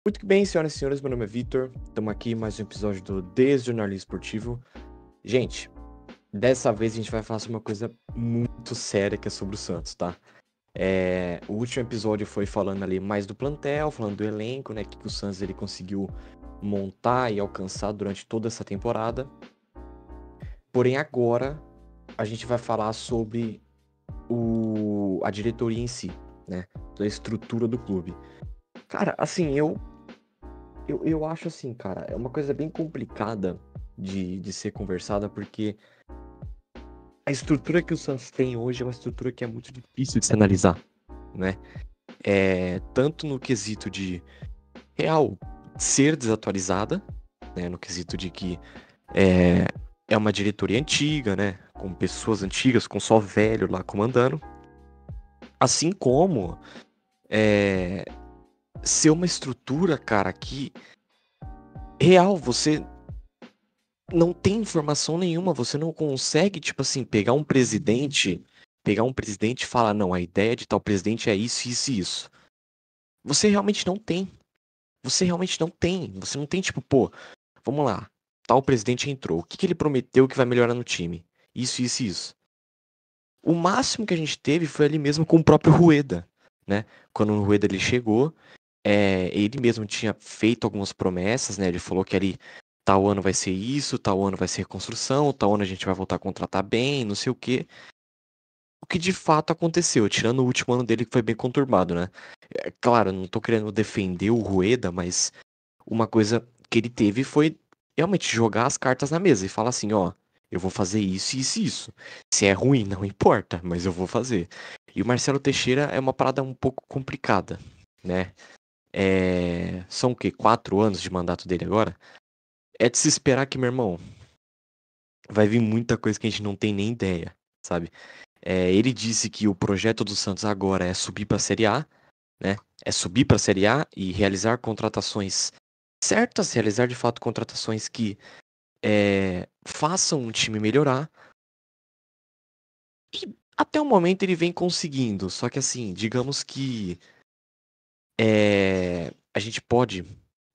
Muito que bem, senhoras e senhores, meu nome é Vitor. Estamos aqui em mais um episódio do Desjornalismo Esportivo. Gente, dessa vez a gente vai falar sobre uma coisa muito séria que é sobre o Santos, tá? O último episódio foi falando ali mais do plantel, falando do elenco, né? Que o Santos ele conseguiu montar e alcançar durante toda essa temporada. Porém, agora a gente vai falar sobre a diretoria em si, né? Da estrutura do clube. Cara, assim, eu acho assim, cara, é uma coisa bem complicada de ser conversada, porque a estrutura que o Santos tem hoje é uma estrutura que é muito difícil de se analisar, né? Tanto no quesito de real ser desatualizada, né? No quesito de que é uma diretoria antiga, né? Com pessoas antigas, com só velho lá comandando. Assim como ser uma estrutura, cara, que real, você não tem informação nenhuma, você não consegue, tipo assim, pegar um presidente e falar, não, a ideia de tal presidente é isso, isso e isso. Você realmente não tem. Você realmente não tem. Você não tem, tipo, pô, vamos lá, tal presidente entrou. O que ele prometeu que vai melhorar no time? Isso, isso e isso. O máximo que a gente teve foi ali mesmo com o próprio Rueda, né? Quando o Rueda ele chegou, ele mesmo tinha feito algumas promessas, né? Ele falou que ali tal ano vai ser isso, tal ano vai ser reconstrução, tal ano a gente vai voltar a contratar bem, não sei o quê. O que de fato aconteceu, tirando o último ano dele que foi bem conturbado, né? Claro, não tô querendo defender o Rueda, mas uma coisa que ele teve foi realmente jogar as cartas na mesa e falar assim, ó, eu vou fazer isso, isso e isso. Se é ruim, não importa, mas eu vou fazer. E o Marcelo Teixeira é uma parada um pouco complicada, né? São o quê? 4 anos de mandato dele agora? É de se esperar que, meu irmão, vai vir muita coisa que a gente não tem nem ideia, sabe? Ele disse que o projeto do Santos agora é subir para a Série A, né? É subir para a Série A e realizar contratações certas, realizar de fato contratações que façam o time melhorar. E até o momento ele vem conseguindo, só que assim, digamos que a gente pode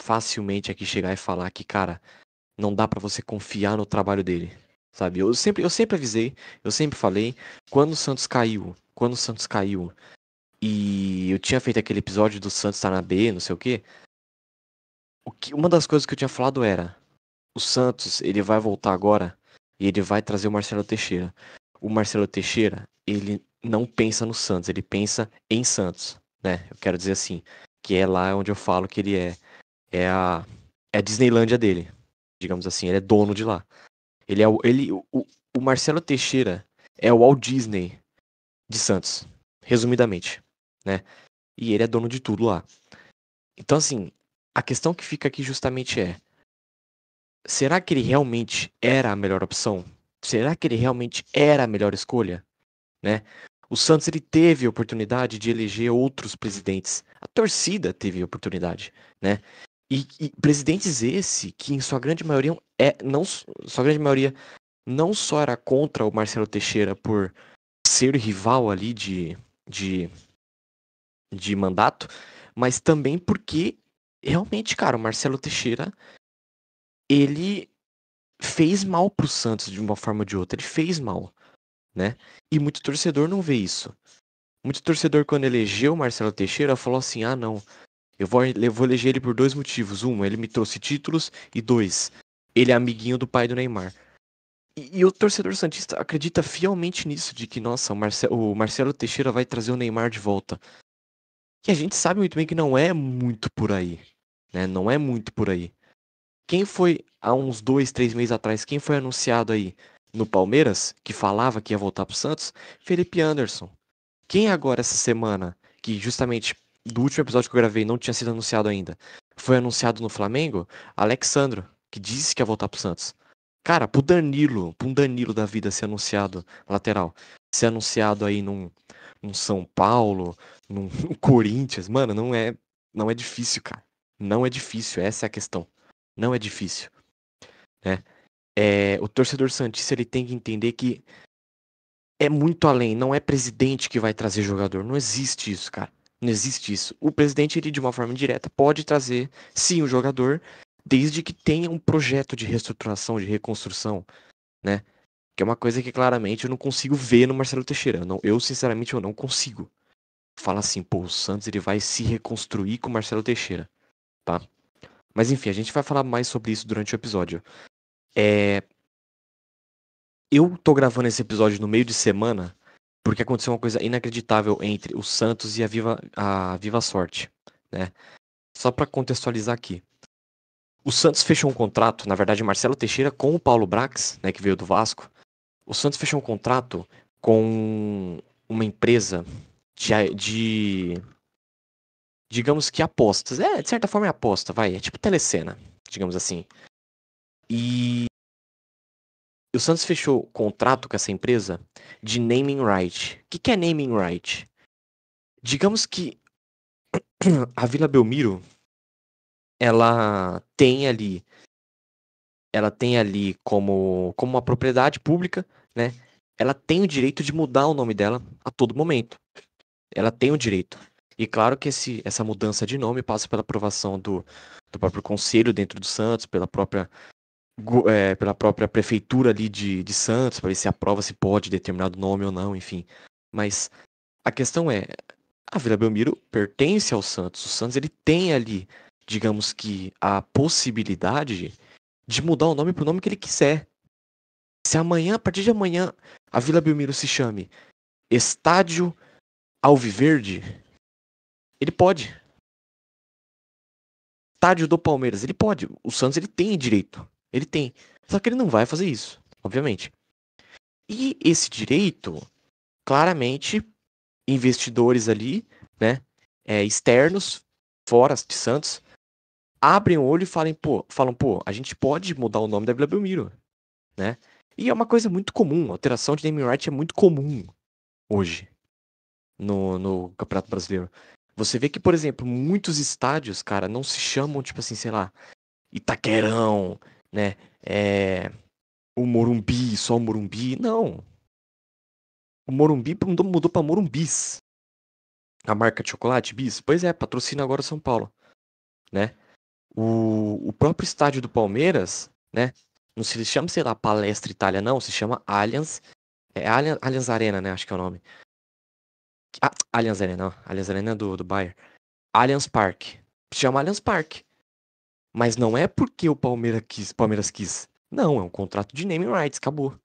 facilmente aqui chegar e falar que, cara, não dá pra você confiar no trabalho dele, sabe? Eu sempre avisei, eu sempre falei, quando o Santos caiu e eu tinha feito aquele episódio do Santos estar na B, não sei o quê, uma das coisas que eu tinha falado era, o Santos, ele vai voltar agora e ele vai trazer o Marcelo Teixeira. O Marcelo Teixeira, ele não pensa no Santos, ele pensa em Santos, né? Eu quero dizer assim, que é lá onde eu falo que ele é a Disneylândia dele, digamos assim, ele é dono de lá. Ele é o Marcelo Teixeira é o Walt Disney de Santos, resumidamente, né? E ele é dono de tudo lá. Então, assim, a questão que fica aqui justamente será que ele realmente era a melhor opção? Será que ele realmente era a melhor escolha, né? O Santos ele teve a oportunidade de eleger outros presidentes. A torcida teve a oportunidade, né? E presidentes esse que em sua grande maioria não sua grande maioria não só era contra o Marcelo Teixeira por ser rival ali de, de mandato, mas também porque realmente, cara, o Marcelo Teixeira, ele fez mal pro Santos de uma forma ou de outra. Ele fez mal, né? E muito torcedor não vê isso. Muito torcedor, quando elegeu o Marcelo Teixeira, falou assim: ah, não, eu vou eleger ele por dois motivos. Um, ele me trouxe títulos, e dois, ele é amiguinho do pai do Neymar. E o torcedor santista acredita fielmente nisso, de que, nossa, o Marcelo Teixeira vai trazer o Neymar de volta. E a gente sabe muito bem que não é muito por aí, né? Não é muito por aí. Quem foi, há uns 2, 3 meses atrás, quem foi anunciado aí no Palmeiras, que falava que ia voltar pro Santos? Felipe Anderson. Quem agora, essa semana, que justamente do último episódio que eu gravei não tinha sido anunciado ainda, foi anunciado no Flamengo? Alexandro, que disse que ia voltar pro Santos. Cara, pro Danilo da vida ser anunciado lateral, ser anunciado aí num São Paulo, num Corinthians, mano, não é difícil, cara. Não é difícil, essa é a questão. Não é difícil, né? O torcedor santista ele tem que entender que é muito além, não é presidente que vai trazer jogador, não existe isso, cara. Não existe isso. O presidente, ele, de uma forma indireta, pode trazer, sim, o jogador, desde que tenha um projeto de reestruturação, de reconstrução, né? Que é uma coisa que claramente eu não consigo ver no Marcelo Teixeira. Eu sinceramente, eu não consigo. Fala assim, pô, o Santos ele vai se reconstruir com o Marcelo Teixeira, tá? Mas enfim, a gente vai falar mais sobre isso durante o episódio. Eu tô gravando esse episódio no meio de semana porque aconteceu uma coisa inacreditável entre o Santos e a Viva Sorte, né? Só pra contextualizar aqui. O Santos fechou um contrato, na verdade, Marcelo Teixeira com o Paulo Brax, né, que veio do Vasco. O Santos fechou um contrato com uma empresa de digamos que apostas. De certa forma é aposta, vai. É tipo telecena, digamos assim. E o Santos fechou contrato com essa empresa de naming right. O que é naming right? Digamos que a Vila Belmiro, ela tem ali, ela tem ali como uma propriedade pública, né? Ela tem o direito de mudar o nome dela a todo momento. Ela tem o direito. E claro que essa mudança de nome passa pela aprovação do próprio conselho dentro do Santos, pela própria prefeitura ali de Santos, para ver se aprova se pode determinado nome ou não, enfim. Mas a questão é, a Vila Belmiro pertence ao Santos. O Santos ele tem ali, digamos que, a possibilidade de mudar o nome pro nome que ele quiser. Se amanhã, a partir de amanhã, a Vila Belmiro se chame Estádio Alviverde, ele pode. Estádio do Palmeiras, ele pode. O Santos ele tem direito. Ele tem. Só que ele não vai fazer isso, obviamente. E esse direito, claramente, investidores ali, né, externos, fora de Santos, abrem o olho e falam, pô, a gente pode mudar o nome da Vila Belmiro, né? E é uma coisa muito comum, alteração de naming right é muito comum hoje no Campeonato Brasileiro. Você vê que, por exemplo, muitos estádios, cara, não se chamam, tipo assim, sei lá, Itaquerão, né? O Morumbi, só o Morumbi. Não. O Morumbi mudou pra Morumbis. A marca de chocolate, Bis. Pois é, patrocina agora o São Paulo, né? O próprio estádio do Palmeiras, né? Não se chama, sei lá, Palestra Itália, não. Se chama Allianz. Allianz Arena, né? Acho que é o nome. Allianz Arena, não. Allianz Arena é do Bayern. Allianz Parque. Se chama Allianz Parque. Mas não é porque o Palmeiras quis. Não, é um contrato de naming rights, acabou.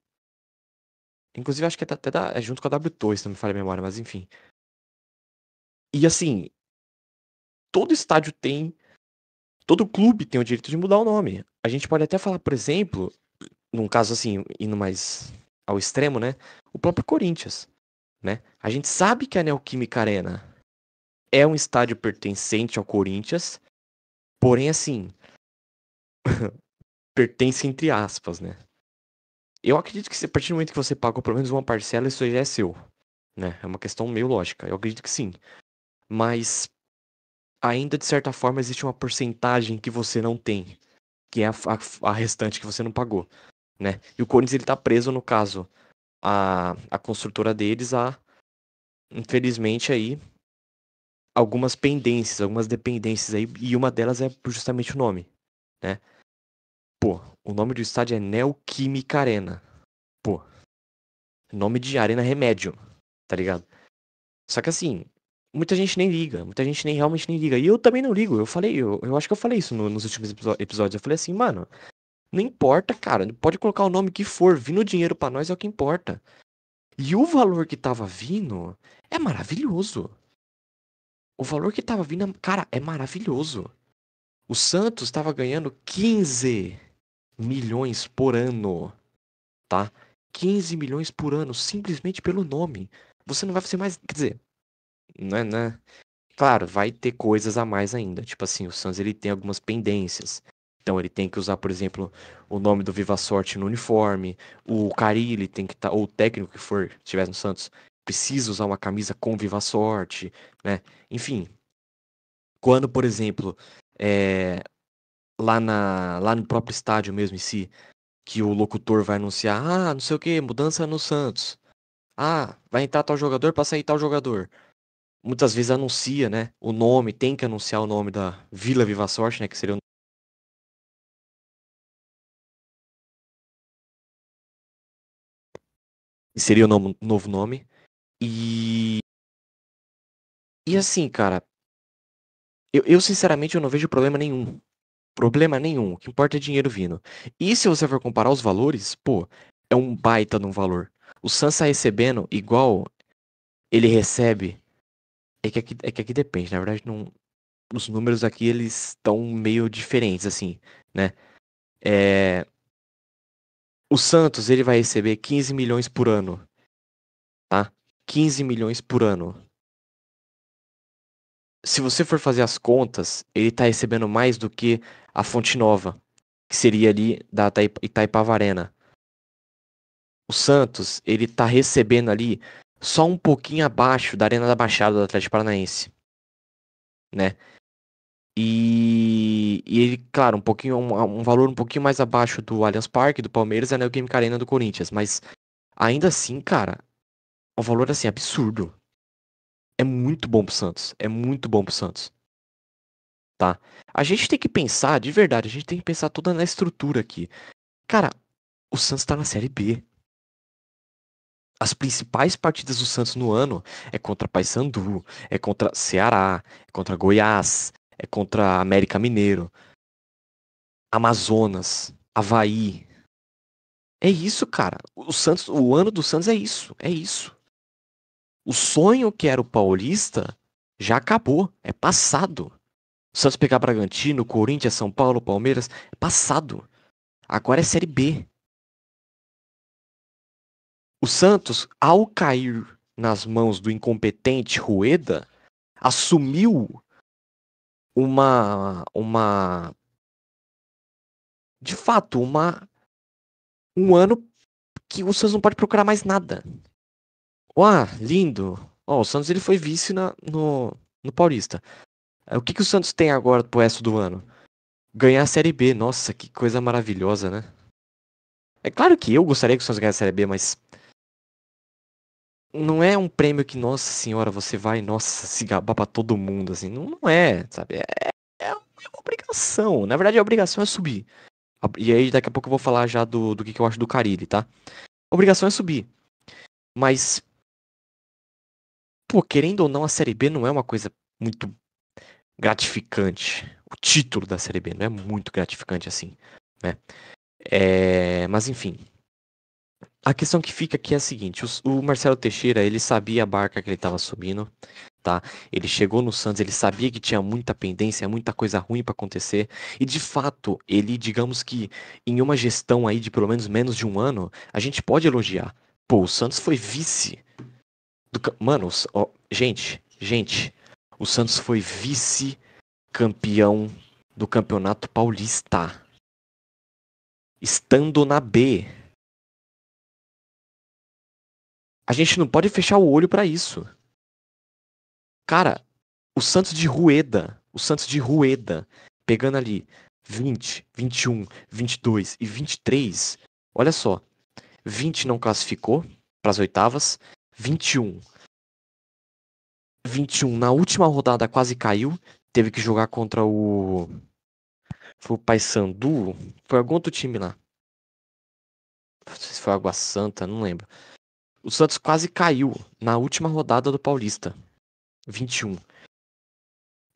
Inclusive, acho que é junto com a W2, se não me falha a memória, mas enfim. E assim, todo estádio tem. Todo clube tem o direito de mudar o nome. A gente pode até falar, por exemplo, num caso assim, indo mais ao extremo, né? O próprio Corinthians, né? A gente sabe que a Neoquímica Arena é um estádio pertencente ao Corinthians, porém, assim, pertence entre aspas, né? Eu acredito que a partir do momento que você pagou pelo menos uma parcela, isso aí já é seu, né? É uma questão meio lógica. Eu acredito que sim. Mas ainda de certa forma existe uma porcentagem que você não tem, que é a restante que você não pagou, né? E o Corinthians ele tá preso no caso a construtora deles infelizmente aí algumas pendências, algumas dependências aí e uma delas é justamente o nome, né? Pô, o nome do estádio é Neoquímica Arena. Pô, nome de Arena Remédio, tá ligado? Só que assim, muita gente nem liga, muita gente realmente nem liga. E eu também não ligo. Eu acho que eu falei isso nos últimos episódios. Eu falei assim, mano, não importa, cara. Pode colocar o nome que for, vindo dinheiro pra nós é o que importa. E o valor que tava vindo é maravilhoso. O valor que tava vindo, cara, é maravilhoso. O Santos tava ganhando 15 milhões por ano, tá? 15 milhões por ano, simplesmente pelo nome. Você não vai fazer mais. Quer dizer, né? Claro, vai ter coisas a mais ainda. Tipo assim, o Santos ele tem algumas pendências. Então ele tem que usar, por exemplo, o nome do Viva Sorte no uniforme. O Carille tem que estar, ou o técnico que for, estiver no Santos, precisa usar uma camisa com Viva Sorte, né? Enfim, quando, por exemplo, é, lá no próprio estádio mesmo em si, que o locutor vai anunciar, não sei o que, mudança no Santos. Vai entrar tal jogador pra sair tal jogador. muitas vezes anuncia, né? O nome, tem que anunciar o nome da Vila Viva Sorte, né? Que seria novo nome. E, e assim, cara, eu sinceramente eu não vejo problema nenhum. Problema nenhum. O que importa é dinheiro vindo. E se você for comparar os valores, pô, é um baita de um valor. O Suns tá recebendo igual ele recebe. É que aqui depende, na verdade, não, os números aqui eles estão meio diferentes, assim, né? É, o Santos ele vai receber 15 milhões por ano, tá? 15 milhões por ano. Se você for fazer as contas, ele tá recebendo mais do que a Fonte Nova, que seria ali da Itaipava Arena. O Santos, ele tá recebendo ali só um pouquinho abaixo da Arena da Baixada do Atlético Paranaense, né? E ele, claro, um valor um pouquinho mais abaixo do Allianz Parque, do Palmeiras e da Neoquímica Arena do Corinthians, mas ainda assim, cara, um valor assim absurdo. É muito bom pro Santos, é muito bom pro Santos, tá? A gente tem que pensar, de verdade, a gente tem que pensar toda na estrutura aqui. Cara, o Santos tá na Série B. As principais partidas do Santos no ano é contra Paysandu, é contra Ceará, é contra Goiás, é contra América Mineiro, Amazonas, Avaí. É isso, cara. O Santos, o ano do Santos é isso, é isso. O sonho que era o Paulista já acabou, é passado. O Santos pegar Bragantino, Corinthians, São Paulo, Palmeiras, é passado. Agora é Série B. O Santos, ao cair nas mãos do incompetente Rueda, assumiu de fato, um ano que o Santos não pode procurar mais nada. Uau, lindo. Ó, o Santos ele foi vice no Paulista. O que o Santos tem agora pro resto do ano? Ganhar a Série B. Nossa, que coisa maravilhosa, né? É claro que eu gostaria que o Santos ganhasse a Série B, mas não é um prêmio que, nossa senhora, você vai, nossa, se gabar pra todo mundo, assim. Não, não é, sabe? É uma obrigação. Na verdade, a obrigação é subir. E aí, daqui a pouco eu vou falar já do que eu acho do Carille, tá? A obrigação é subir. Mas, pô, querendo ou não, a Série B não é uma coisa muito gratificante. O título da Série B não é muito gratificante assim, né? Mas enfim, a questão que fica aqui é a seguinte: o Marcelo Teixeira, ele sabia a barca que ele estava subindo, tá? Ele chegou no Santos, ele sabia que tinha muita pendência, muita coisa ruim para acontecer, e de fato, ele, digamos que em uma gestão aí de pelo menos de um ano, a gente pode elogiar. Pô, o Santos foi vice Mano, gente, o Santos foi vice-campeão do Campeonato Paulista, estando na B. A gente não pode fechar o olho pra isso. Cara, o Santos de Rueda, pegando ali 20, 21, 22 e 23. Olha só, 20 não classificou para as oitavas, 21, 21 na última rodada quase caiu, teve que jogar contra foi o Paysandu? Foi algum outro time lá. Não sei se foi Água Santa, não lembro. O Santos quase caiu na última rodada do Paulista. 21.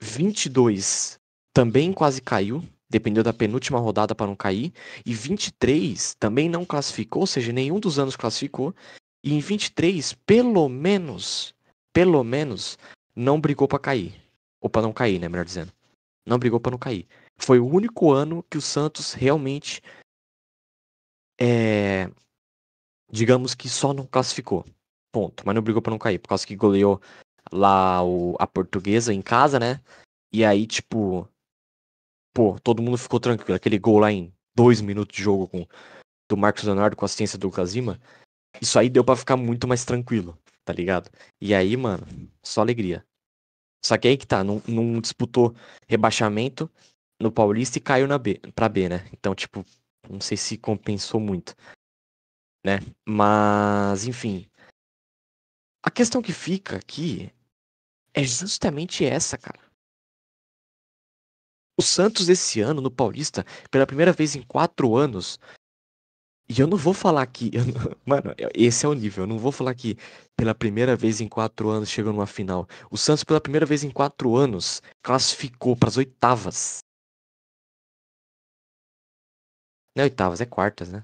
22 também quase caiu. Dependeu da penúltima rodada para não cair. E 23 também não classificou, ou seja, nenhum dos anos classificou. E em 23, pelo menos, não brigou para cair. Ou para não cair, né? Melhor dizendo. Não brigou para não cair. Foi o único ano que o Santos realmente é, digamos que só não classificou. Ponto. Mas não brigou pra não cair. Por causa que goleou lá a Portuguesa em casa, né? E aí, tipo, pô, todo mundo ficou tranquilo. Aquele gol lá em 2 minutos de jogo do Marcos Leonardo com assistência do Lucas Lima. Isso aí deu pra ficar muito mais tranquilo, tá ligado? E aí, mano, só alegria. Só que aí que tá, não disputou rebaixamento no Paulista e caiu pra B, né? Então, tipo, não sei se compensou muito, né? Mas, enfim. A questão que fica aqui É justamente essa, cara. O Santos esse ano, no Paulista, pela primeira vez em 4 anos, e eu não vou falar que. Mano, esse é o nível. Eu não vou falar que pela primeira vez em 4 anos chegou numa final. O Santos, pela primeira vez em 4 anos, classificou para as oitavas. Não é oitavas, é quartas, né?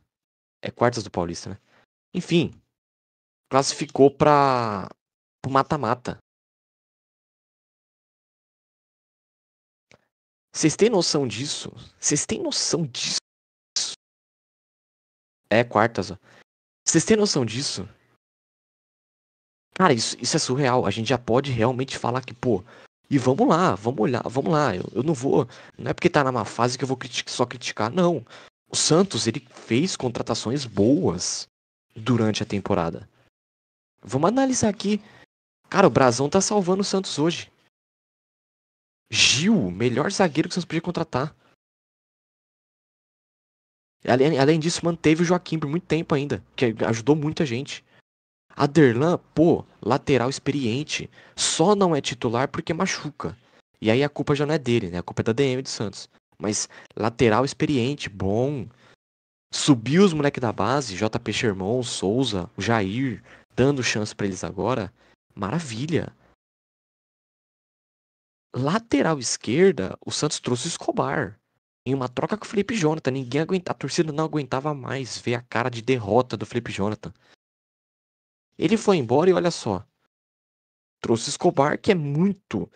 É quartas do Paulista, né? Enfim, classificou para o mata-mata. Vocês têm noção disso? Vocês têm noção disso? É quartas, ó. Vocês têm noção disso? Cara, isso é surreal. A gente já pode realmente falar que, pô, e vamos lá, vamos olhar, vamos lá. Eu não vou. Não é porque tá numa fase que eu vou só criticar, não. O Santos, ele fez contratações boas durante a temporada. Vamos analisar aqui. Cara, o Brasão tá salvando o Santos hoje. Gil, melhor zagueiro que o Santos podia contratar. Além disso, manteve o Joaquim por muito tempo ainda, que ajudou muita gente. Aderlan, pô, lateral experiente, só não é titular porque machuca. E aí a culpa já não é dele, né? A culpa é da DM do Santos. Mas lateral experiente, bom. Subiu os moleques da base, JP Sherman, Souza, o Jair, dando chance pra eles agora. Maravilha. Lateral esquerda, o Santos trouxe o Escobar. Em uma troca com o Felipe Jonathan. Ninguém aguentava, a torcida não aguentava mais ver a cara de derrota do Felipe Jonathan. Ele foi embora e olha só. Trouxe o Escobar, que é muito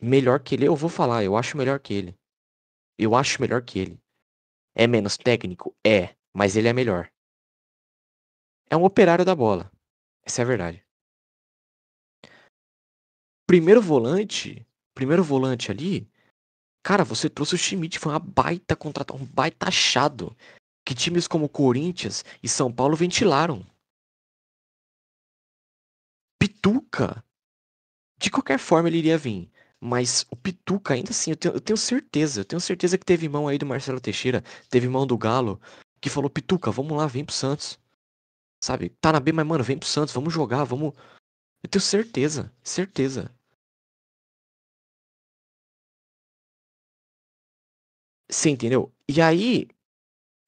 melhor que ele. Eu vou falar, eu acho melhor que ele. Eu acho melhor que ele. É menos técnico? É, mas ele é melhor. É um operário da bola. Essa é a verdade. Primeiro volante ali, cara, você trouxe o Schmidt, foi uma baita contratação, um baita achado que times como Corinthians e São Paulo ventilaram. Pituca, de qualquer forma ele iria vir. Mas o Pituca, ainda assim, eu tenho certeza que teve mão aí do Marcelo Teixeira, teve mão do Galo, que falou, Pituca, vamos lá, vem pro Santos. Sabe? Tá na B, mas, mano, vem pro Santos, vamos jogar, vamos. Eu tenho certeza, certeza. Você entendeu? E aí,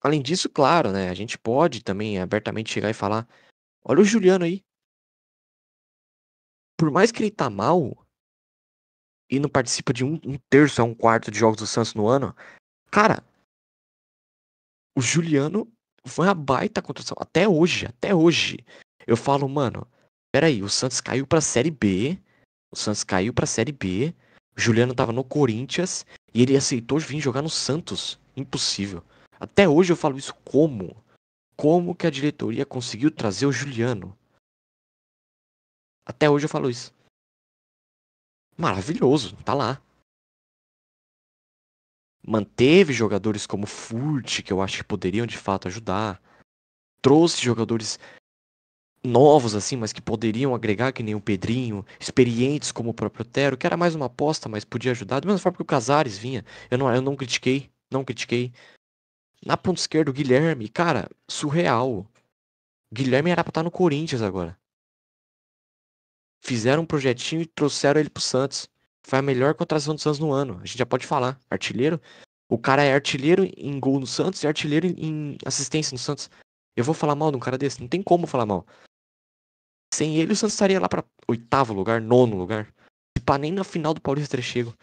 além disso, claro, né? A gente pode também abertamente chegar e falar: olha o Juliano aí. Por mais que ele tá mal e não participa de um terço a um quarto de jogos do Santos no ano, cara, o Juliano foi uma baita contratação. Até hoje, até hoje. Eu falo, mano, peraí, o Santos caiu pra Série B. O Santos caiu pra Série B. O Juliano tava no Corinthians e ele aceitou vir jogar no Santos. Impossível. Até hoje eu falo isso como? Como que a diretoria conseguiu trazer o Juliano? Até hoje eu falo isso. Maravilhoso, tá lá. Manteve jogadores como Furt, que eu acho que poderiam de fato ajudar. Trouxe jogadores novos assim, mas que poderiam agregar, que nem o Pedrinho, experientes como o próprio Otero, que era mais uma aposta, mas podia ajudar. Da mesma forma que o Casares vinha. Eu não critiquei, não critiquei. Na ponta esquerda, o Guilherme, cara, surreal. Guilherme era pra estar no Corinthians agora. Fizeram um projetinho e trouxeram ele pro Santos. Foi a melhor contratação do Santos no ano. A gente já pode falar. Artilheiro. O cara é artilheiro em gol no Santos e artilheiro em assistência no Santos. Eu vou falar mal de um cara desse? Não tem como falar mal. Sem ele, o Santos estaria lá pra oitavo lugar, nono lugar. E pá, nem na final do Paulista teria chego.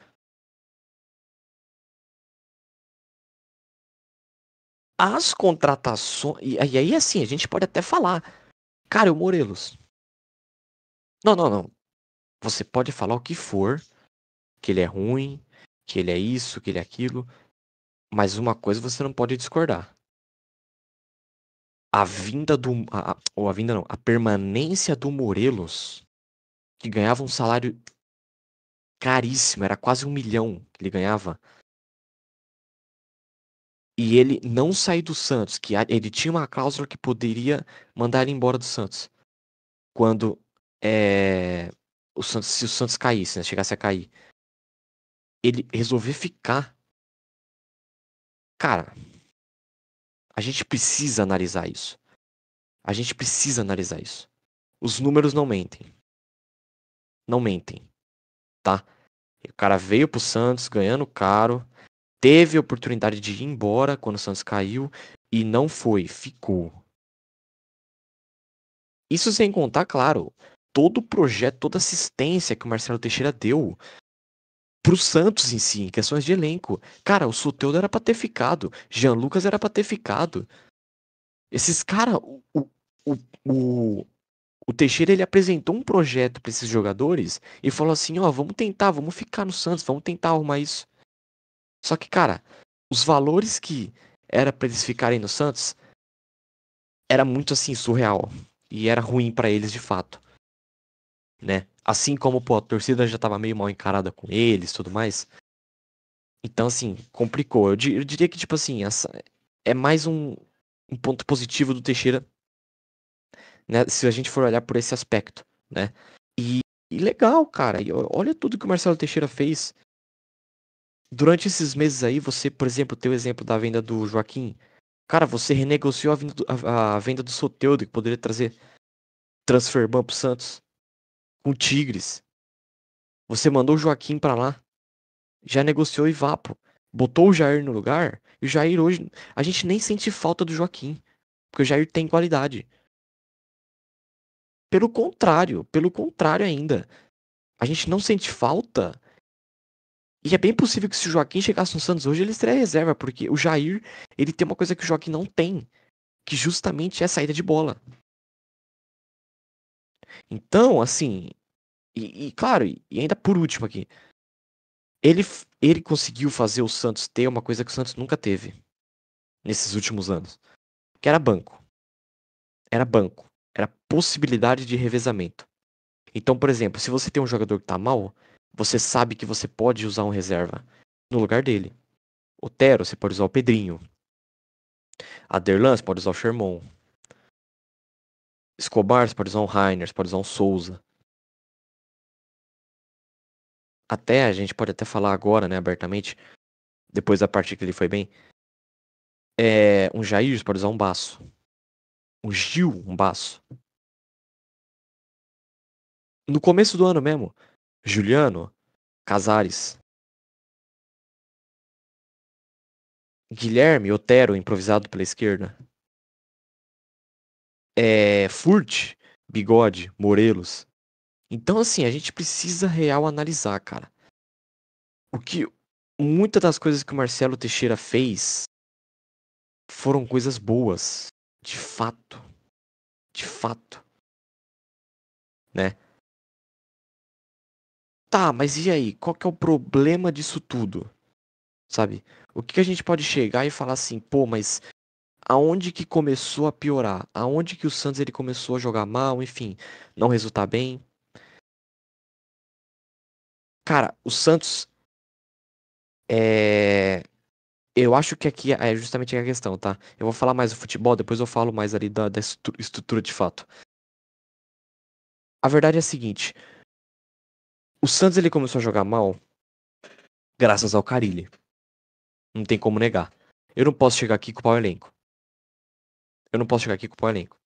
As contratações. E aí, assim, a gente pode até falar. Cara, o Morelos. Não, não, não. Você pode falar o que for, que ele é ruim, que ele é isso, que ele é aquilo. Mas uma coisa você não pode discordar. A vinda do. Ou a vinda não, a permanência do Morelos, que ganhava um salário caríssimo, era quase 1 milhão que ele ganhava. E ele não sair do Santos, que ele tinha uma cláusula que poderia mandar ele embora do Santos. Quando se o Santos caísse, né, chegasse a cair. Ele resolver ficar. Cara, a gente precisa analisar isso. A gente precisa analisar isso. Os números não mentem. Não mentem. tá? O cara veio pro Santos ganhando caro, teve a oportunidade de ir embora quando o Santos caiu e não foi, ficou. Isso sem contar, claro, todo o projeto, toda a assistência que o Marcelo Teixeira deu pro Santos em si, em questões de elenco. Cara, o Soteldo era pra ter ficado, Jean Lucas era pra ter ficado. Esses caras, o, o, o Teixeira ele apresentou um projeto pra esses jogadores e falou assim, ó, vamos tentar, vamos ficar no Santos, vamos tentar arrumar isso. Só que, cara, os valores que era pra eles ficarem no Santos era muito assim surreal e era ruim pra eles de fato, né? Assim como, pô, a torcida já tava meio mal encarada com eles, e tudo mais. Então, assim, complicou. Eu diria que, tipo assim, é mais um ponto positivo do Teixeira, né? Se a gente for olhar por esse aspecto, né? E legal, cara. E olha tudo que o Marcelo Teixeira fez. Durante esses meses aí, você, por exemplo, tem o exemplo da venda do Joaquim. Cara, você renegociou a venda do Soteldo, que poderia trazer transfer ban pro Santos, com o Tigres. Você mandou o Joaquim pra lá, já negociou e vá, pô. Botou o Jair no lugar, e o Jair hoje. A gente nem sente falta do Joaquim, porque o Jair tem qualidade. Pelo contrário ainda. A gente não sente falta. E é bem possível que se o Joaquim chegasse no Santos hoje, ele estaria reserva, porque o Jair, ele tem uma coisa que o Joaquim não tem, que justamente é a saída de bola. Então, assim, claro, e ainda por último aqui, ele conseguiu fazer o Santos ter uma coisa que o Santos nunca teve nesses últimos anos, que era banco. Era banco. Era possibilidade de revezamento. Então, por exemplo, se você tem um jogador que tá mal, você sabe que você pode usar um reserva no lugar dele. Otero, você pode usar o Pedrinho. Aderlan, você pode usar o Sherman. Escobar, você pode usar um Rainer, você pode usar um Souza. Até, a gente pode até falar agora, né, abertamente, depois da partida que ele foi bem. Um Jair, você pode usar um Baço. Um Gil, um Baço. No começo do ano mesmo, Juliano, Casares. Guilherme, Otero, improvisado pela esquerda. Furt, Bigode, Morelos. Então, assim, a gente precisa real analisar, cara. O que muitas das coisas que o Marcelo Teixeira fez foram coisas boas, de fato, de fato, né? Tá, mas e aí? Qual que é o problema disso tudo? Sabe? O que a gente pode chegar e falar assim, pô, mas aonde que começou a piorar? Aonde que o Santos ele começou a jogar mal, enfim, não resultar bem? Cara, o Santos é eu acho que aqui é justamente a questão, tá? Eu vou falar mais do futebol, depois eu falo mais ali da estrutura de fato. A verdade é a seguinte: o Santos ele começou a jogar mal graças ao Carille. Não tem como negar. Eu não posso chegar aqui e culpar o elenco. Eu não posso chegar aqui e culpar o elenco.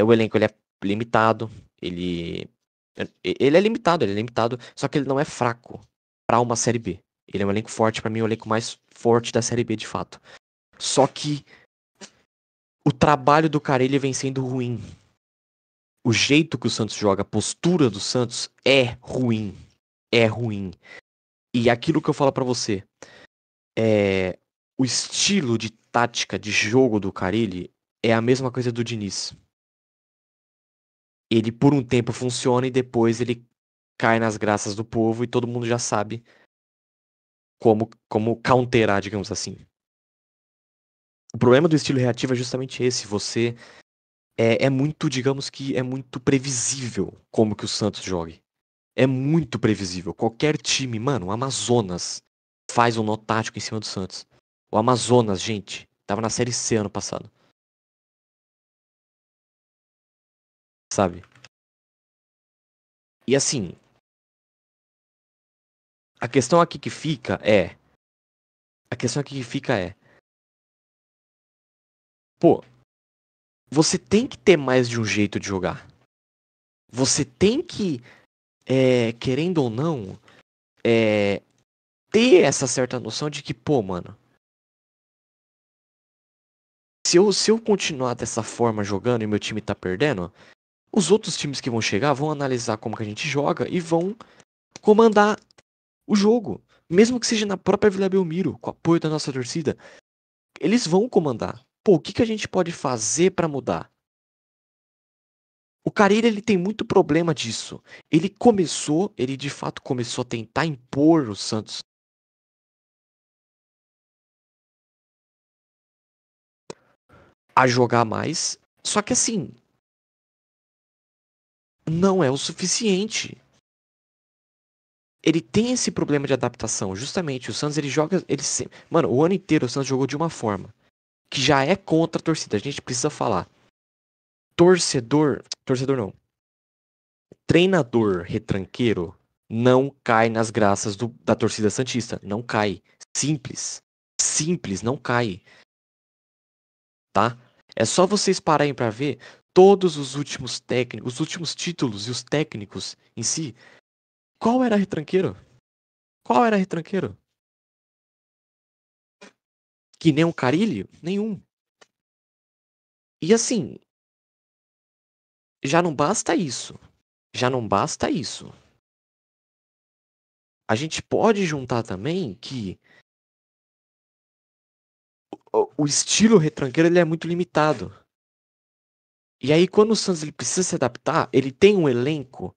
O elenco ele é limitado, ele é limitado, só que ele não é fraco pra uma série B. Ele é um elenco forte, pra mim é o elenco mais forte da série B de fato. Só que o trabalho do Carille vem sendo ruim. O jeito que o Santos joga, a postura do Santos é ruim. É ruim. E aquilo que eu falo pra você, é o estilo de tática de jogo do Carille é a mesma coisa do Diniz. Ele por um tempo funciona e depois ele cai nas graças do povo e todo mundo já sabe como counterar, digamos assim. O problema do estilo reativo é justamente esse. Você é muito, digamos que é muito previsível como que o Santos jogue. É muito previsível. Qualquer time, mano, o Amazonas faz um nó tático em cima do Santos. O Amazonas, gente, tava na Série C ano passado, sabe? E assim, a questão aqui que fica é, a questão aqui que fica é, pô, você tem que ter mais de um jeito de jogar. Você tem que querendo ou não, ter essa certa noção de que, pô, mano, se eu continuar dessa forma jogando e meu time tá perdendo, os outros times que vão chegar vão analisar como que a gente joga e vão comandar o jogo. Mesmo que seja na própria Vila Belmiro, com o apoio da nossa torcida, eles vão comandar. Pô, o que que a gente pode fazer pra mudar? O Carille, ele tem muito problema disso. Ele de fato começou a tentar impor o Santos a jogar mais. Só que assim, não é o suficiente. Ele tem esse problema de adaptação, justamente. O Santos, ele joga. Mano, o ano inteiro o Santos jogou de uma forma que já é contra a torcida. A gente precisa falar. Torcedor. Torcedor não. Treinador retranqueiro não cai nas graças da torcida santista. Não cai. Simples. Simples, não cai. Tá? É só vocês pararem pra ver todos os últimos técnicos, os últimos títulos e os técnicos em si. Qual era retranqueiro? Qual era retranqueiro? Que nem um Carille? Nenhum. E assim, já não basta isso. Já não basta isso. A gente pode juntar também que o estilo retranqueiro ele é muito limitado. E aí, quando o Santos ele precisa se adaptar, ele tem um elenco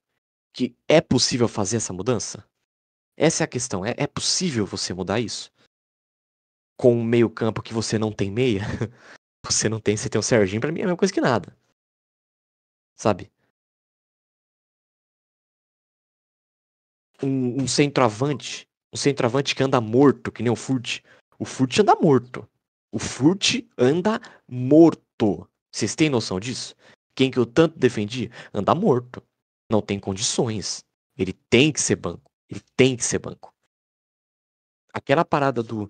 que é possível fazer essa mudança? Essa é a questão. É possível você mudar isso? Com um meio campo que você não tem meia? Você tem o Serginho, pra mim é a mesma coisa que nada. Sabe? Um centroavante. Um centroavante que anda morto, que nem o Furt. O Furt anda morto. O Furt anda morto. Vocês têm noção disso? Quem que eu tanto defendi? Anda morto. Não tem condições. Ele tem que ser banco. Ele tem que ser banco. Aquela parada do.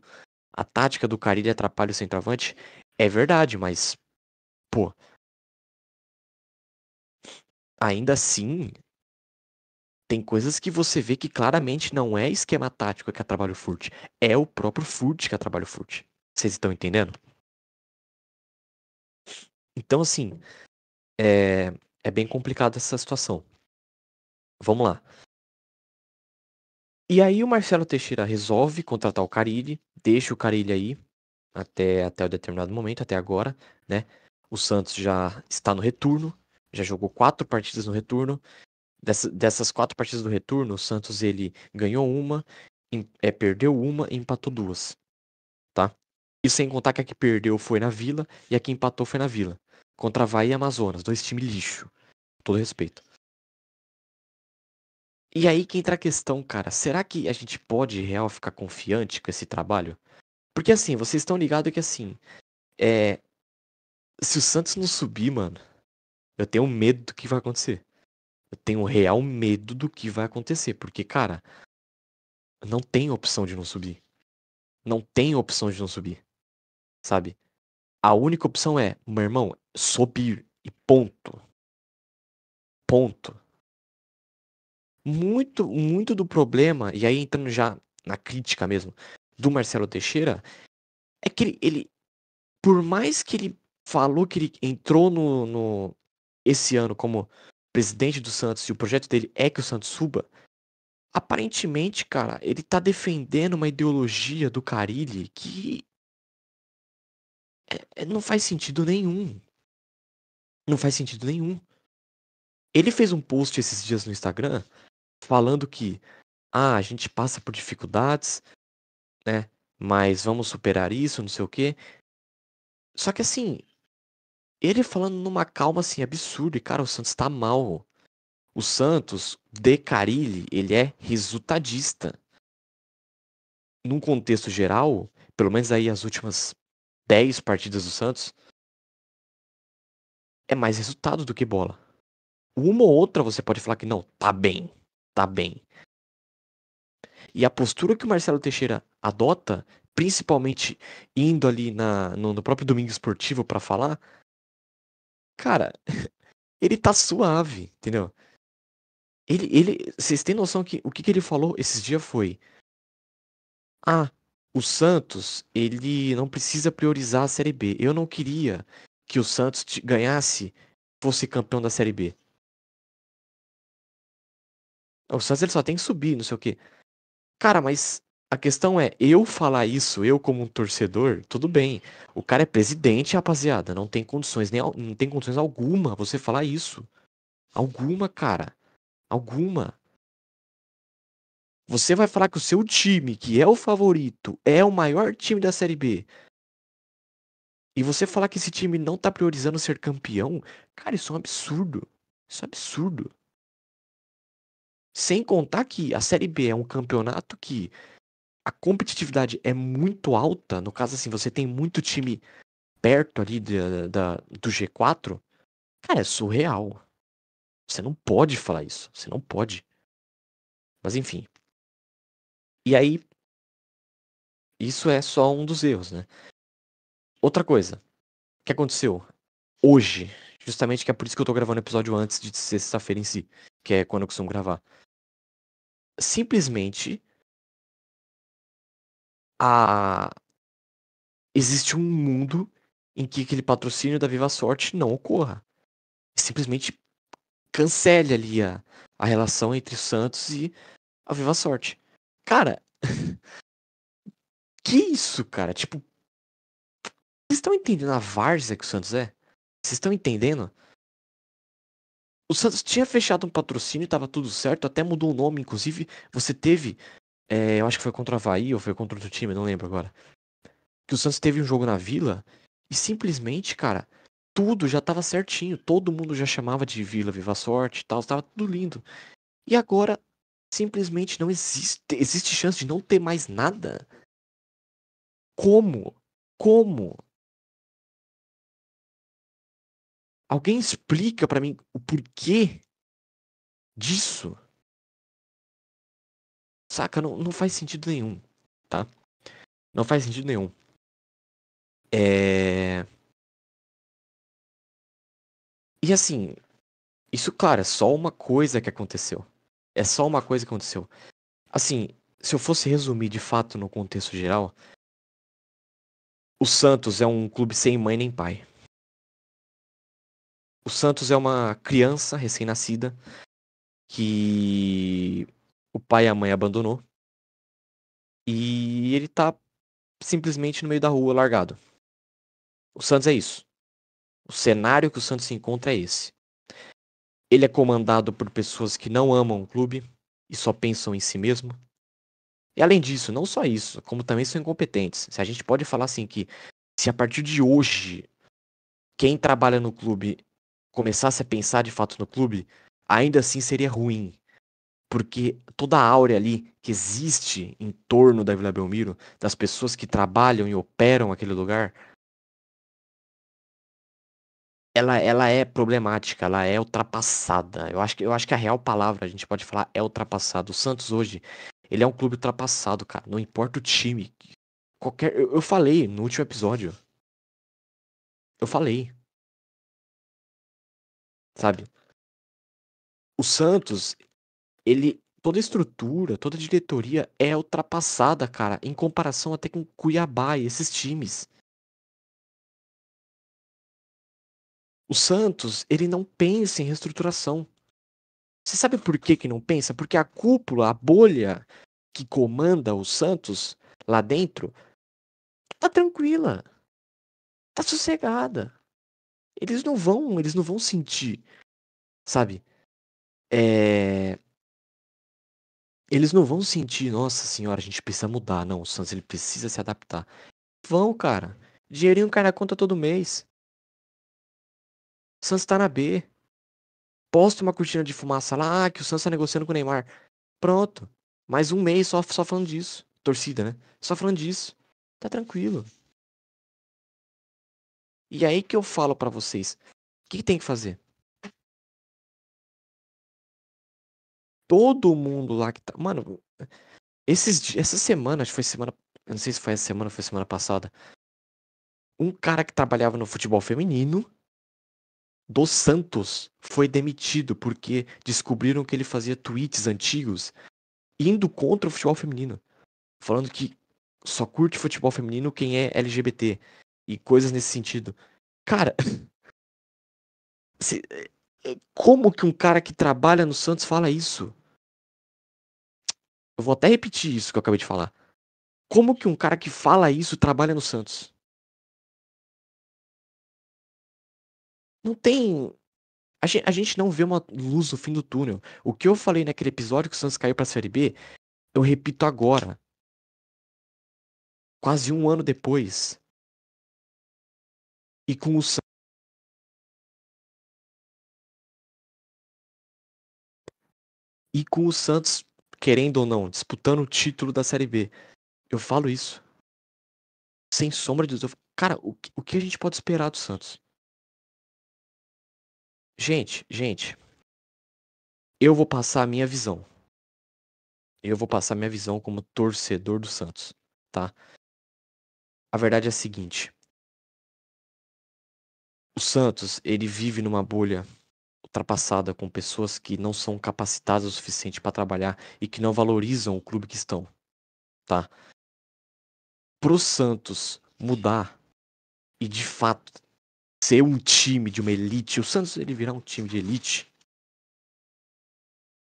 A tática do Carille atrapalha o centroavante é verdade, mas. Pô, ainda assim, tem coisas que você vê que claramente não é esquema tático que atrapalha o Furt. É o próprio Furt que atrapalha o Furt. Vocês estão entendendo? Então, assim, é bem complicado essa situação. Vamos lá. E aí o Marcelo Teixeira resolve contratar o Carille, deixa o Carille aí até o determinado momento, até agora, né? O Santos já está no retorno, já jogou 4 partidas no retorno. Dessas 4 partidas do retorno, o Santos ele ganhou uma, perdeu uma e empatou 2, tá? E sem contar que a que perdeu foi na Vila e a que empatou foi na Vila. Contra Avaí e Amazonas, 2 times lixo. Com todo respeito. E aí que entra a questão, cara. Será que a gente pode, real, ficar confiante com esse trabalho? Porque assim, vocês estão ligados que assim, é, se o Santos não subir, mano, eu tenho medo do que vai acontecer. Eu tenho real medo do que vai acontecer. Porque, cara, não tem opção de não subir. Não tem opção de não subir. Sabe? A única opção é, meu irmão, subir. E ponto. Ponto. Muito do problema, e aí entrando já na crítica mesmo, do Marcelo Teixeira, é que por mais que ele falou que ele entrou esse ano como presidente do Santos e o projeto dele é que o Santos suba, aparentemente, cara, ele tá defendendo uma ideologia do Carille que não faz sentido nenhum. Não faz sentido nenhum. Ele fez um post esses dias no Instagram falando que a gente passa por dificuldades, né? Mas vamos superar isso, não sei o quê. Só que assim, ele falando numa calma assim absurda, e cara, o Santos tá mal. O Santos, de Carille, ele é resultadista. Num contexto geral, pelo menos aí as últimas 10 partidas do Santos, é mais resultado do que bola. Uma ou outra você pode falar que não, tá bem, tá bem. E a postura que o Marcelo Teixeira adota, principalmente indo ali no próprio Domingo Esportivo pra falar, cara, ele tá suave, entendeu? Vocês têm noção que o que ele falou esses dias foi: ah, o Santos, ele não precisa priorizar a Série B. Eu não queria que o Santos ganhasse, fosse campeão da Série B. O Santos ele só tem que subir, não sei o quê. Cara, mas a questão é, eu falar isso, eu como um torcedor, tudo bem. O cara é presidente, rapaziada. Não tem condições, não tem condições alguma você falar isso. Alguma, cara. Alguma. Você vai falar que o seu time, que é o favorito, é o maior time da Série B, e você falar que esse time não tá priorizando ser campeão, cara, isso é um absurdo. Isso é absurdo. Sem contar que a Série B é um campeonato que a competitividade é muito alta. No caso, assim, você tem muito time perto ali do G4. Cara, é surreal. Você não pode falar isso. Você não pode. Mas enfim. E aí, isso é só um dos erros, né? Outra coisa. O que aconteceu? Hoje. Justamente que é por isso que eu tô gravando o episódio antes de sexta-feira em si. Que é quando eu costumo gravar. Simplesmente a existe um mundo em que aquele patrocínio da Viva Sorte não ocorra. Simplesmente cancele ali a relação entre o Santos e a Viva Sorte. Cara, que isso, cara? Tipo, vocês estão entendendo a várzea que o Santos é? Vocês estão entendendo? O Santos tinha fechado um patrocínio, tava tudo certo, até mudou o nome, inclusive você teve, eu acho que foi contra o Avaí ou foi contra outro time, não lembro agora. Que o Santos teve um jogo na Vila e simplesmente, cara, tudo já tava certinho. Todo mundo já chamava de Vila Viva Sorte e tal, tava tudo lindo. E agora, simplesmente não existe chance de não ter mais nada. Como? Como? Alguém explica pra mim o porquê disso? Saca? Não, não faz sentido nenhum, tá? Não faz sentido nenhum. É... E assim, isso, claro, é só uma coisa que aconteceu. É só uma coisa que aconteceu. Assim, se eu fosse resumir de fato no contexto geral, o Santos é um clube sem mãe nem pai. O Santos é uma criança recém-nascida que o pai e a mãe abandonou e ele tá simplesmente no meio da rua largado. O Santos é isso. O cenário que o Santos se encontra é esse. Ele é comandado por pessoas que não amam o clube e só pensam em si mesmo. E além disso, não só isso, como também são incompetentes. Se a gente pode falar assim que se a partir de hoje quem trabalha no clube começasse a pensar de fato no clube, ainda assim seria ruim. Porque toda a áurea ali que existe em torno da Vila Belmiro, das pessoas que trabalham e operam aquele lugar, ela é problemática, ela é ultrapassada. Eu acho que a real palavra, a gente pode falar, é ultrapassado. O Santos hoje, ele é um clube ultrapassado, cara. Não importa o time. Eu falei no último episódio. Eu falei, sabe? O Santos, toda a estrutura, toda a diretoria é ultrapassada, cara, em comparação até com Cuiabá e esses times. O Santos, ele não pensa em reestruturação. Você sabe por que que não pensa? Porque a cúpula, a bolha que comanda o Santos lá dentro, tá tranquila, tá sossegada. Eles não vão sentir, sabe? É, eles não vão sentir, nossa senhora, a gente precisa mudar. Não, o Santos ele precisa se adaptar. Vão, cara. Dinheirinho cai na conta todo mês. O Santos tá na B. Posta uma cortina de fumaça lá, que o Santos tá negociando com o Neymar. Pronto. Mais um mês só falando disso. Torcida, né? Só falando disso. Tá tranquilo. E aí que eu falo pra vocês. O que tem que fazer? Todo mundo lá que tá. Mano, essa semana, acho que foi semana. Eu não sei se foi essa semana ou foi semana passada. Um cara que trabalhava no futebol feminino do Santos foi demitido porque descobriram que ele fazia tweets antigos indo contra o futebol feminino, falando que só curte futebol feminino quem é LGBT e coisas nesse sentido. Cara, como que um cara que trabalha no Santos fala isso? Eu vou até repetir isso que eu acabei de falar. Como que um cara que fala isso trabalha no Santos? Não tem. A gente não vê uma luz no fim do túnel. O que eu falei naquele episódio que o Santos caiu pra Série B, eu repito agora. Quase um ano depois. E com o, e com o Santos, querendo ou não, disputando o título da Série B. Eu falo isso. Sem sombra de dúvida. Cara, o que a gente pode esperar do Santos? Gente, eu vou passar a minha visão. Eu vou passar a minha visão como torcedor do Santos, tá? A verdade é a seguinte. O Santos, ele vive numa bolha ultrapassada com pessoas que não são capacitadas o suficiente para trabalhar e que não valorizam o clube que estão, tá? Pro Santos mudar e de fato ser um time de uma elite, o Santos ele virar um time de elite,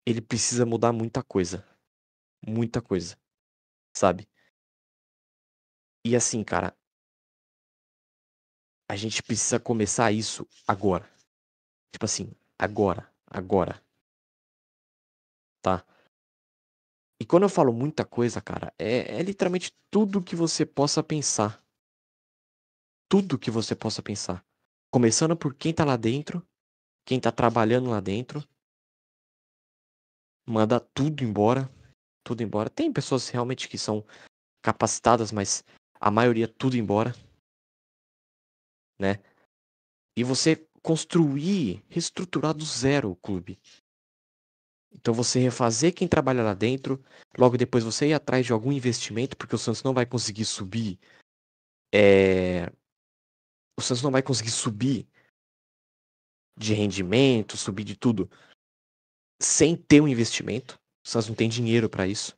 ele precisa mudar muita coisa, sabe? E assim, cara, a gente precisa começar isso agora. Tipo assim, agora, tá? E quando eu falo muita coisa, cara, é literalmente tudo que você possa pensar. Tudo que você possa pensar. Começando por quem tá lá dentro, quem tá trabalhando lá dentro, manda tudo embora, tudo embora. Tem pessoas realmente que são capacitadas, mas a maioria tudo embora, né? E você construir, reestruturar do zero o clube. Então você refazer quem trabalha lá dentro, logo depois você ir atrás de algum investimento, porque o Santos não vai conseguir subir. O Santos não vai conseguir subir de rendimento, subir de tudo, sem ter um investimento. O Santos não tem dinheiro para isso.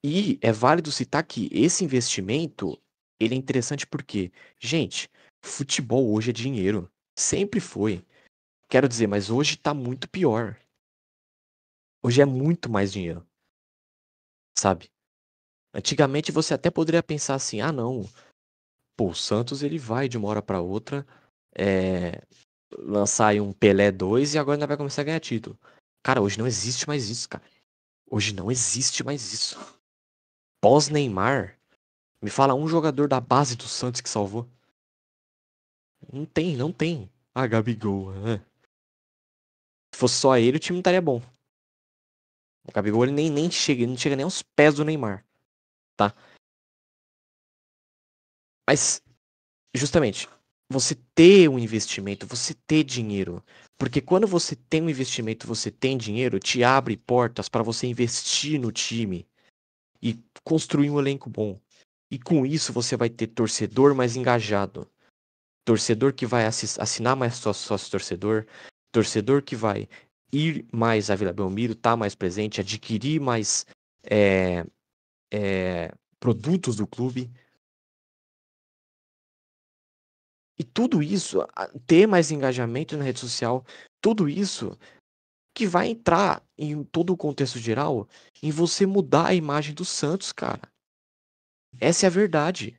E é válido citar que esse investimento, ele é interessante porque, gente, futebol hoje é dinheiro. Sempre foi. Quero dizer, mas hoje tá muito pior. Hoje é muito mais dinheiro, sabe? Antigamente você até poderia pensar assim, ah não, pô, o Santos ele vai de uma hora pra outra é, lançar aí um Pelé 2 e agora ainda vai começar a ganhar título. Cara, hoje não existe mais isso, cara. Hoje não existe mais isso. Pós-Neymar, me fala um jogador da base do Santos que salvou. Não tem, não tem. Ah, Gabigol. Se fosse só ele, o time não estaria bom. O Gabigol ele nem chega, ele não chega nem aos pés do Neymar, tá? Mas, justamente, você ter um investimento, você ter dinheiro. Porque quando você tem um investimento, você tem dinheiro, te abre portas para você investir no time e construir um elenco bom. E com isso você vai ter torcedor mais engajado. Torcedor que vai assinar mais sócio torcedor, torcedor que vai ir mais à Vila Belmiro, estar mais presente, adquirir mais é, produtos do clube. E tudo isso, ter mais engajamento na rede social, tudo isso que vai entrar em todo o contexto geral em você mudar a imagem do Santos, cara. Essa é a verdade.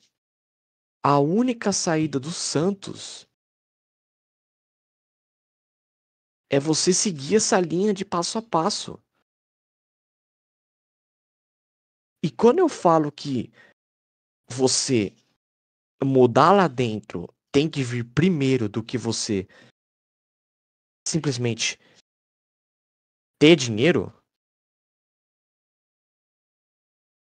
A única saída do Santos é você seguir essa linha de passo a passo. E quando eu falo que você mudar lá dentro tem que vir primeiro do que você simplesmente ter dinheiro,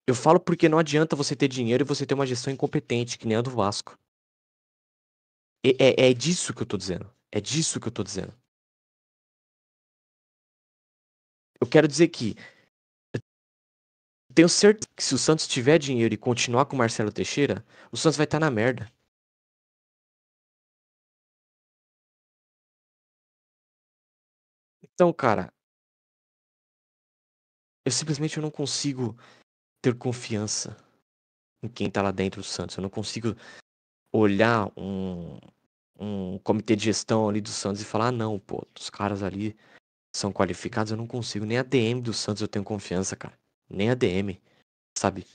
eu falo porque não adianta você ter dinheiro e você ter uma gestão incompetente, que nem a do Vasco. É disso que eu tô dizendo. É disso que eu tô dizendo. Eu quero dizer que tenho certeza que se o Santos tiver dinheiro e continuar com o Marcelo Teixeira, o Santos vai estar na merda. Então, cara, eu simplesmente não consigo ter confiança em quem tá lá dentro do Santos. Eu não consigo olhar um comitê de gestão ali do Santos e falar: "Ah, não, pô, os caras ali são qualificados". Eu não consigo. Nem a DM do Santos eu tenho confiança, cara. Nem a DM, sabe?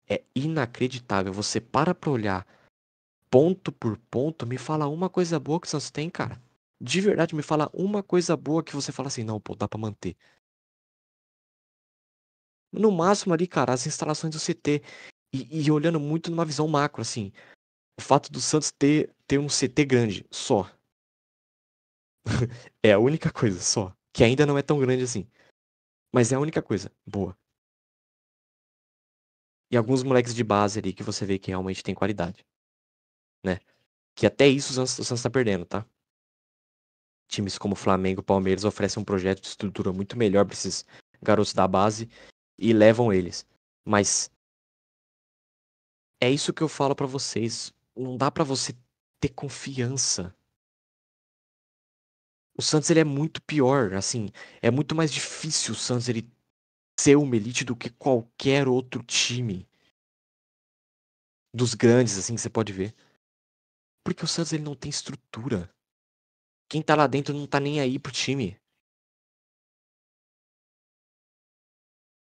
É inacreditável. Você para pra olhar ponto por ponto, me fala uma coisa boa que o Santos tem, cara. De verdade, me fala uma coisa boa que você fala assim: "Não, pô, dá pra manter". No máximo ali, cara, as instalações do CT. E olhando muito numa visão macro, assim. O fato do Santos ter um CT grande, só. É a única coisa, só. Que ainda não é tão grande assim. Mas é a única coisa boa. E alguns moleques de base ali que você vê que realmente tem qualidade, né? Que até isso o Santos tá perdendo, tá? Times como Flamengo e Palmeiras oferecem um projeto de estrutura muito melhor pra esses garotos da base e levam eles. Mas é isso que eu falo pra vocês. Não dá pra você ter confiança. O Santos ele é muito pior, assim, é muito mais difícil o Santos ele ser uma elite do que qualquer outro time dos grandes, assim, que você pode ver. Porque o Santos ele não tem estrutura. Quem tá lá dentro não tá nem aí pro time.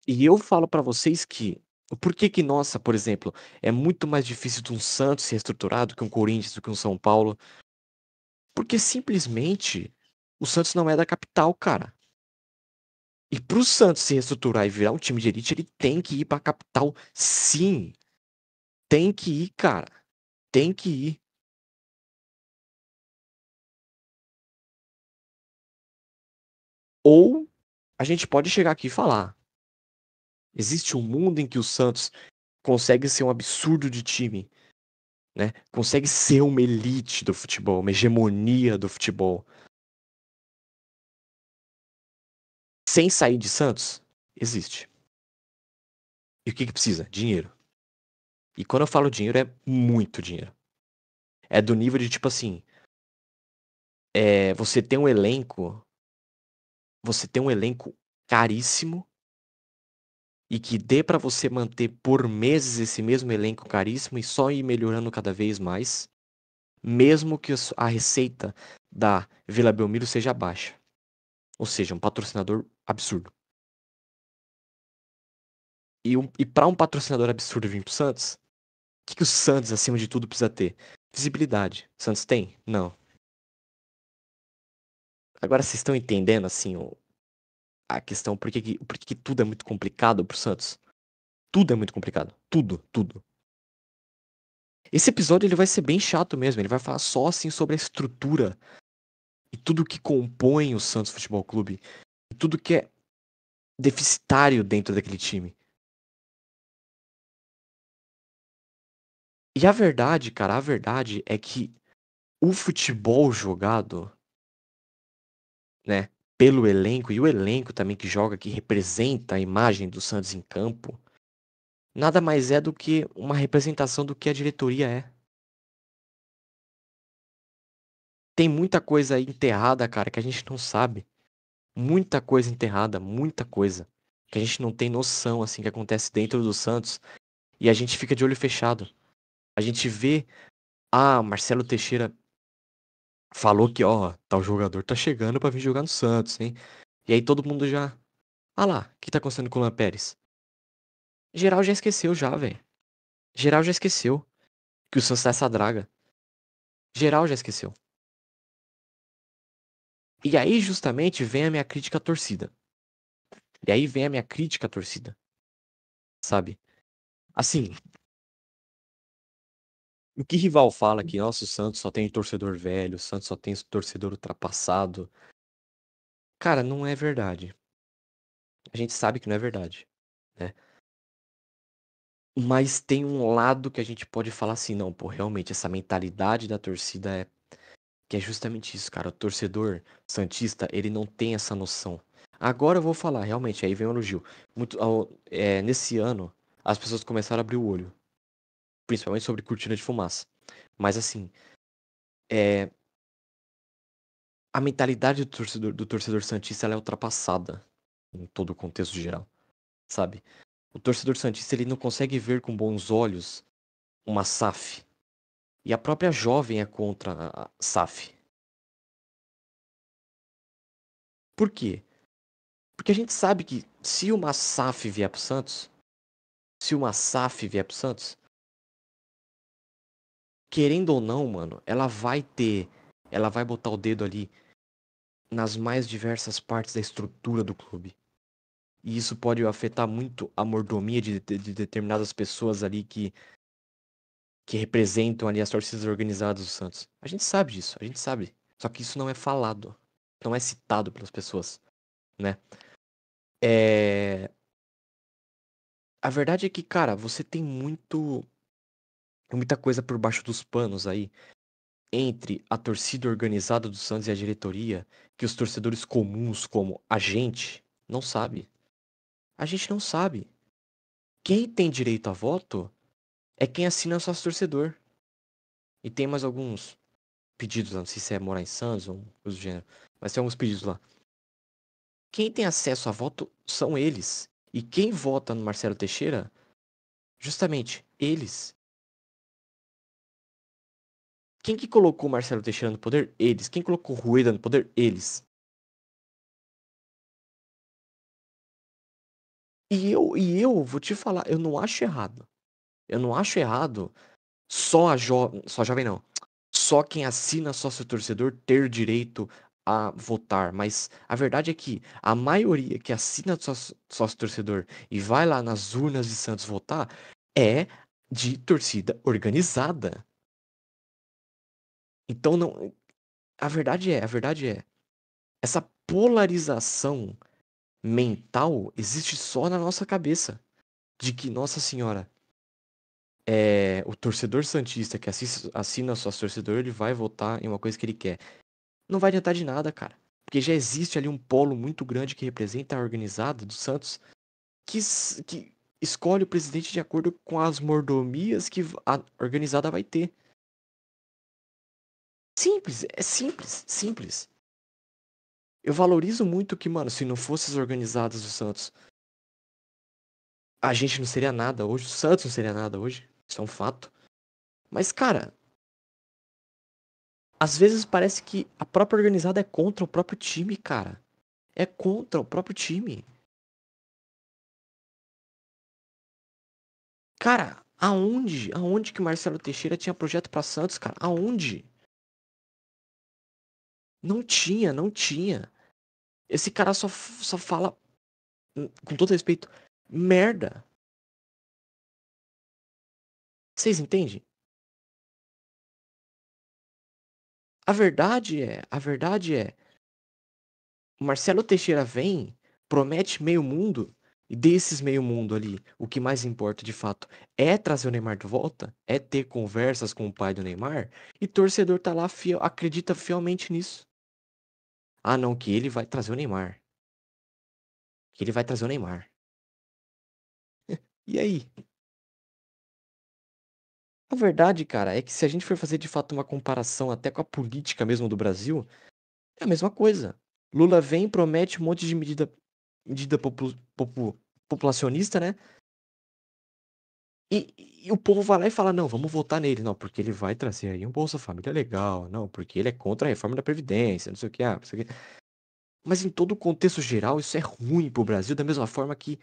E eu falo pra vocês que o porquê que, nossa, por exemplo, é muito mais difícil de um Santos ser estruturado que um Corinthians, do que um São Paulo. Porque simplesmente o Santos não é da capital, cara. E pro Santos se reestruturar e virar um time de elite, ele tem que ir pra capital, sim. Tem que ir, cara. Tem que ir. Ou a gente pode chegar aqui e falar: existe um mundo em que o Santos consegue ser um absurdo de time, né? Consegue ser uma elite do futebol, uma hegemonia do futebol, sem sair de Santos? Existe. E o que que precisa? Dinheiro. E quando eu falo dinheiro, é muito dinheiro. É do nível de tipo assim, você tem um elenco, você tem um elenco caríssimo e que dê pra você manter por meses esse mesmo elenco caríssimo e só ir melhorando cada vez mais, mesmo que a receita da Vila Belmiro seja baixa. Ou seja, um patrocinador absurdo. E para um patrocinador absurdo vir pro Santos, que o Santos, acima de tudo, precisa ter? Visibilidade. O Santos tem? Não. Agora vocês estão entendendo, assim, a questão, por que que tudo é muito complicado pro Santos? Tudo é muito complicado. Tudo, tudo. Esse episódio ele vai ser bem chato mesmo. Ele vai falar só, assim, sobre a estrutura e tudo que compõe o Santos Futebol Clube. E tudo que é deficitário dentro daquele time. E a verdade, cara, a verdade é que o futebol jogado, né, pelo elenco, e o elenco também que joga, que representa a imagem do Santos em campo, nada mais é do que uma representação do que a diretoria é. Tem muita coisa aí enterrada, cara, que a gente não sabe. Muita coisa enterrada, muita coisa. Que a gente não tem noção, assim, que acontece dentro do Santos. E a gente fica de olho fechado. A gente vê, Marcelo Teixeira falou que, ó, tal jogador tá chegando pra vir jogar no Santos, hein? E aí todo mundo já, lá, o que tá acontecendo com o Luan Pérez? Geral já esqueceu já, velho. Geral já esqueceu que o Santos tá essa draga. Geral já esqueceu. E aí justamente vem a minha crítica à torcida. E aí vem a minha crítica à torcida, sabe? Assim, o que rival fala que, nossa, o Santos só tem torcedor velho, o Santos só tem torcedor ultrapassado. Cara, não é verdade. A gente sabe que não é verdade, né? Mas tem um lado que a gente pode falar assim, não, pô, realmente essa mentalidade da torcida que é justamente isso, cara. O torcedor santista, ele não tem essa noção. Agora eu vou falar, realmente, aí vem o elogio. Nesse ano, as pessoas começaram a abrir o olho, principalmente sobre cortina de fumaça. Mas assim, é, a mentalidade do torcedor santista ela é ultrapassada em todo o contexto geral, sabe? O torcedor santista ele não consegue ver com bons olhos uma SAF. E a própria jovem é contra a SAF. Por quê? Porque a gente sabe que se uma SAF vier pro Santos, se uma SAF vier pro Santos, querendo ou não, mano, ela vai botar o dedo ali nas mais diversas partes da estrutura do clube. E isso pode afetar muito a mordomia de determinadas pessoas ali que representam ali as torcidas organizadas do Santos. A gente sabe disso, a gente sabe. Só que isso não é falado, não é citado pelas pessoas, né? É... A verdade é que, cara, você tem muita coisa por baixo dos panos aí entre a torcida organizada do Santos e a diretoria que os torcedores comuns, como a gente, não sabe. A gente não sabe. Quem tem direito a voto é quem assina sócio torcedor. E tem mais alguns pedidos lá, não sei se é morar em Santos ou coisa do gênero, mas tem alguns pedidos lá. Quem tem acesso a voto são eles. E quem vota no Marcelo Teixeira, justamente eles. Quem que colocou o Marcelo Teixeira no poder? Eles. Quem colocou o Rueda no poder? Eles. E eu vou te falar, eu não acho errado. Eu não acho errado só jovem não. Só quem assina sócio torcedor ter direito a votar. Mas a verdade é que a maioria que assina sócio torcedor e vai lá nas urnas de Santos votar é de torcida organizada. Então não. A verdade é, essa polarização mental existe só na nossa cabeça. De que, nossa senhora, o torcedor santista que assina sócio torcedor, ele vai votar em uma coisa que ele quer. Não vai adiantar de nada, cara. Porque já existe ali um polo muito grande que representa a organizada do Santos, que escolhe o presidente de acordo com as mordomias que a organizada vai ter. Simples, é simples, simples. Eu valorizo muito que, mano, se não fosse as organizadas do Santos, a gente não seria nada hoje, o Santos não seria nada hoje. Isso é um fato. Mas, cara, às vezes parece que a própria organizada é contra o próprio time, cara. É contra o próprio time. Cara, aonde que o Marcelo Teixeira tinha projeto pra Santos, cara? Aonde? Não tinha, não tinha. Esse cara só fala, com todo respeito, merda. Vocês entendem? A verdade é, o Marcelo Teixeira vem, promete meio mundo, e desses meio mundo ali, o que mais importa de fato é trazer o Neymar de volta, é ter conversas com o pai do Neymar, e torcedor tá lá fiel, acredita fielmente nisso. Ah, não, que ele vai trazer o Neymar. Que ele vai trazer o Neymar. E aí? A verdade, cara, é que se a gente for fazer de fato uma comparação até com a política mesmo do Brasil, é a mesma coisa. Lula vem e promete um monte de medida populacionista, né? E o povo vai lá e fala, não, vamos votar nele. Não, porque ele vai trazer aí um Bolsa Família legal. Não, porque ele é contra a reforma da Previdência, não sei o que, não sei o que. Mas em todo o contexto geral, isso é ruim pro Brasil, da mesma forma que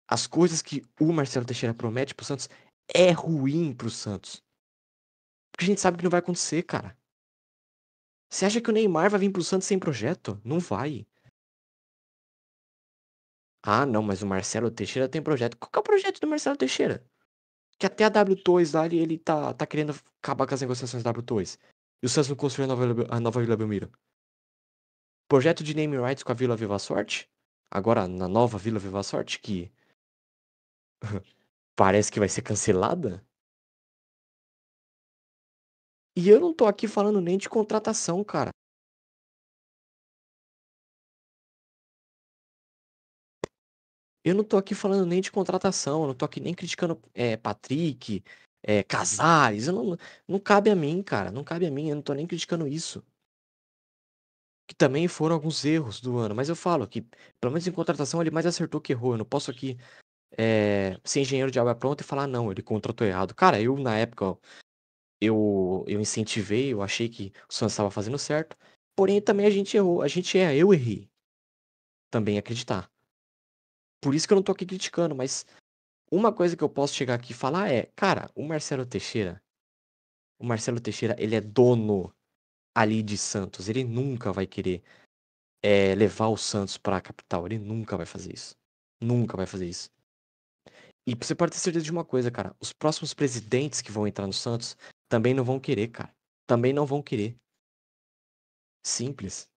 as coisas que o Marcelo Teixeira promete pro Santos é ruim pro Santos. Porque a gente sabe que não vai acontecer, cara. Você acha que o Neymar vai vir pro Santos sem projeto? Não vai. Ah, não, mas o Marcelo Teixeira tem projeto. Qual que é o projeto do Marcelo Teixeira? Que até a W2 lá, ele tá querendo acabar com as negociações da W2. E o Santos não construiu a nova Vila Belmiro. Projeto de name rights com a Vila Viva Sorte. Agora, na nova Vila Viva Sorte, que parece que vai ser cancelada. E eu não tô aqui falando nem de contratação, cara. Eu não tô aqui falando nem de contratação, eu não tô aqui nem criticando Patrick, Casares, não cabe a mim, cara, não cabe a mim, eu não tô nem criticando isso. que também foram alguns erros do ano. Mas eu falo que, pelo menos em contratação, ele mais acertou que errou. Eu não posso aqui ser engenheiro de obra pronta e falar, não, ele contratou errado. Cara, eu, na época, eu incentivei, eu achei que o Santos estava fazendo certo. Porém, também a gente errou. Eu errei também acreditar. Por isso que eu não tô aqui criticando, mas uma coisa que eu posso chegar aqui e falar é, cara, o Marcelo Teixeira, ele é dono ali de Santos. Ele nunca vai querer levar o Santos pra capital. Ele nunca vai fazer isso. Nunca vai fazer isso. E você pode ter certeza de uma coisa, cara. Os próximos presidentes que vão entrar no Santos também não vão querer, cara. Também não vão querer. Simples.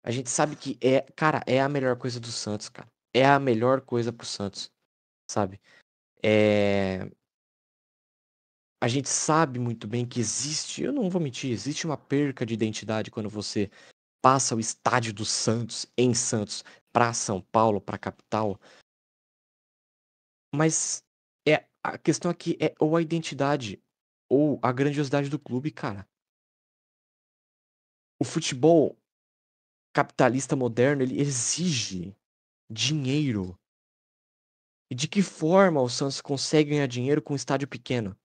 A gente sabe que cara, é a melhor coisa do Santos, cara. É a melhor coisa pro Santos, sabe? É... A gente sabe muito bem que existe, eu não vou mentir, existe uma perca de identidade quando você passa o estádio do Santos em Santos pra São Paulo, pra capital. Mas a questão aqui é ou a identidade ou a grandiosidade do clube, cara. O futebol capitalista moderno, ele exige dinheiro. E de que forma o Santos consegue ganhar dinheiro com um estádio pequeno?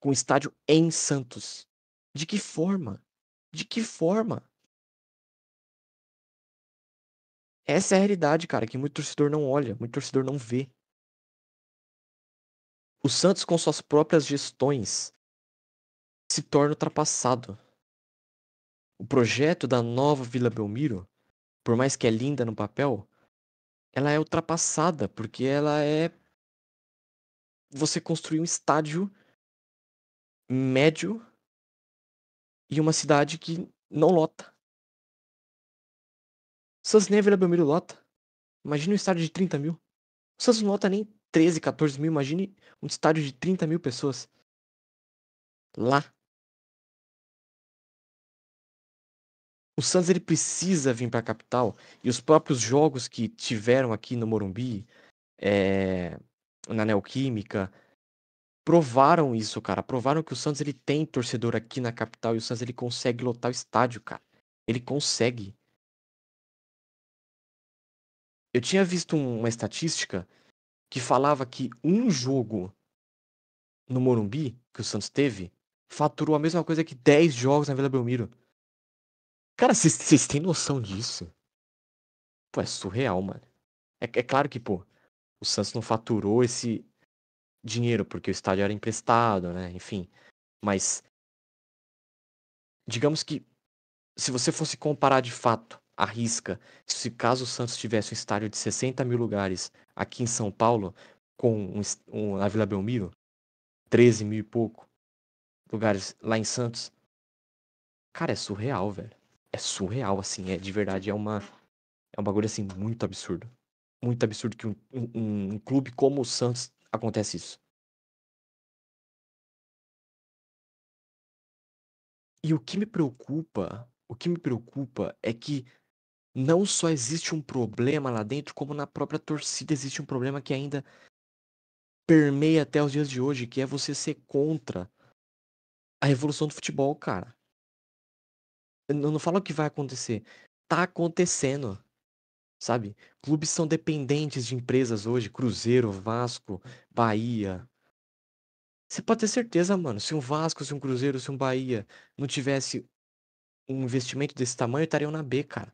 Com um estádio em Santos? De que forma? De que forma? Essa é a realidade, cara, que muito torcedor não olha, muito torcedor não vê. O Santos, com suas próprias gestões, se torna ultrapassado. O projeto da nova Vila Belmiro, por mais que é linda no papel, ela é ultrapassada, porque ela é você construir um estádio médio em uma cidade que não lota. O Santos nem a Vila Belmiro lota. Imagina um estádio de 30 mil. O Santos não lota nem 13, 14 mil. Imagine um estádio de 30 mil pessoas. Lá. O Santos ele precisa vir para a capital. E os próprios jogos que tiveram aqui no Morumbi, é, na Neoquímica, provaram isso, cara. Provaram que o Santos ele tem torcedor aqui na capital e o Santos ele consegue lotar o estádio, cara. Ele consegue. Eu tinha visto uma estatística que falava que um jogo no Morumbi que o Santos teve faturou a mesma coisa que 10 jogos na Vila Belmiro. Cara, vocês têm noção disso? Pô, é surreal, mano. É claro que, pô, o Santos não faturou esse dinheiro porque o estádio era emprestado, né? Enfim. Mas, digamos que se você fosse comparar de fato, à risca, se caso o Santos tivesse um estádio de 60 mil lugares aqui em São Paulo, com na Vila Belmiro, 13 mil e pouco lugares lá em Santos, cara, é surreal, velho. É surreal, assim, de verdade, é um bagulho, assim, muito absurdo. Muito absurdo que um clube como o Santos acontece isso. E o que me preocupa é que não só existe um problema lá dentro, como na própria torcida existe um problema que ainda permeia até os dias de hoje, que é você ser contra a revolução do futebol, cara. Eu não falo o que vai acontecer. Tá acontecendo, sabe? Clubes são dependentes de empresas hoje, Cruzeiro, Vasco, Bahia. Você pode ter certeza, mano, se um Vasco, se um Cruzeiro, se um Bahia não tivesse um investimento desse tamanho, estariam na B, cara.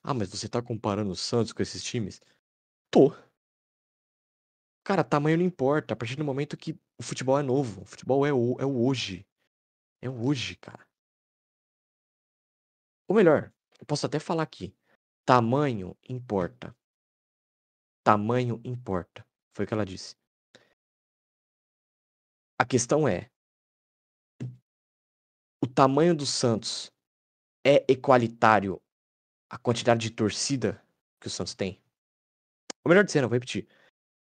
Ah, mas você tá comparando o Santos com esses times? Tô. Cara, tamanho não importa. A partir do momento que o futebol é novo. O futebol é o hoje. É o hoje, cara. Ou melhor, eu posso até falar aqui. Tamanho importa. Tamanho importa. Foi o que ela disse. A questão é, o tamanho do Santos é equalitário à quantidade de torcida que o Santos tem? Ou melhor dizendo, eu vou repetir.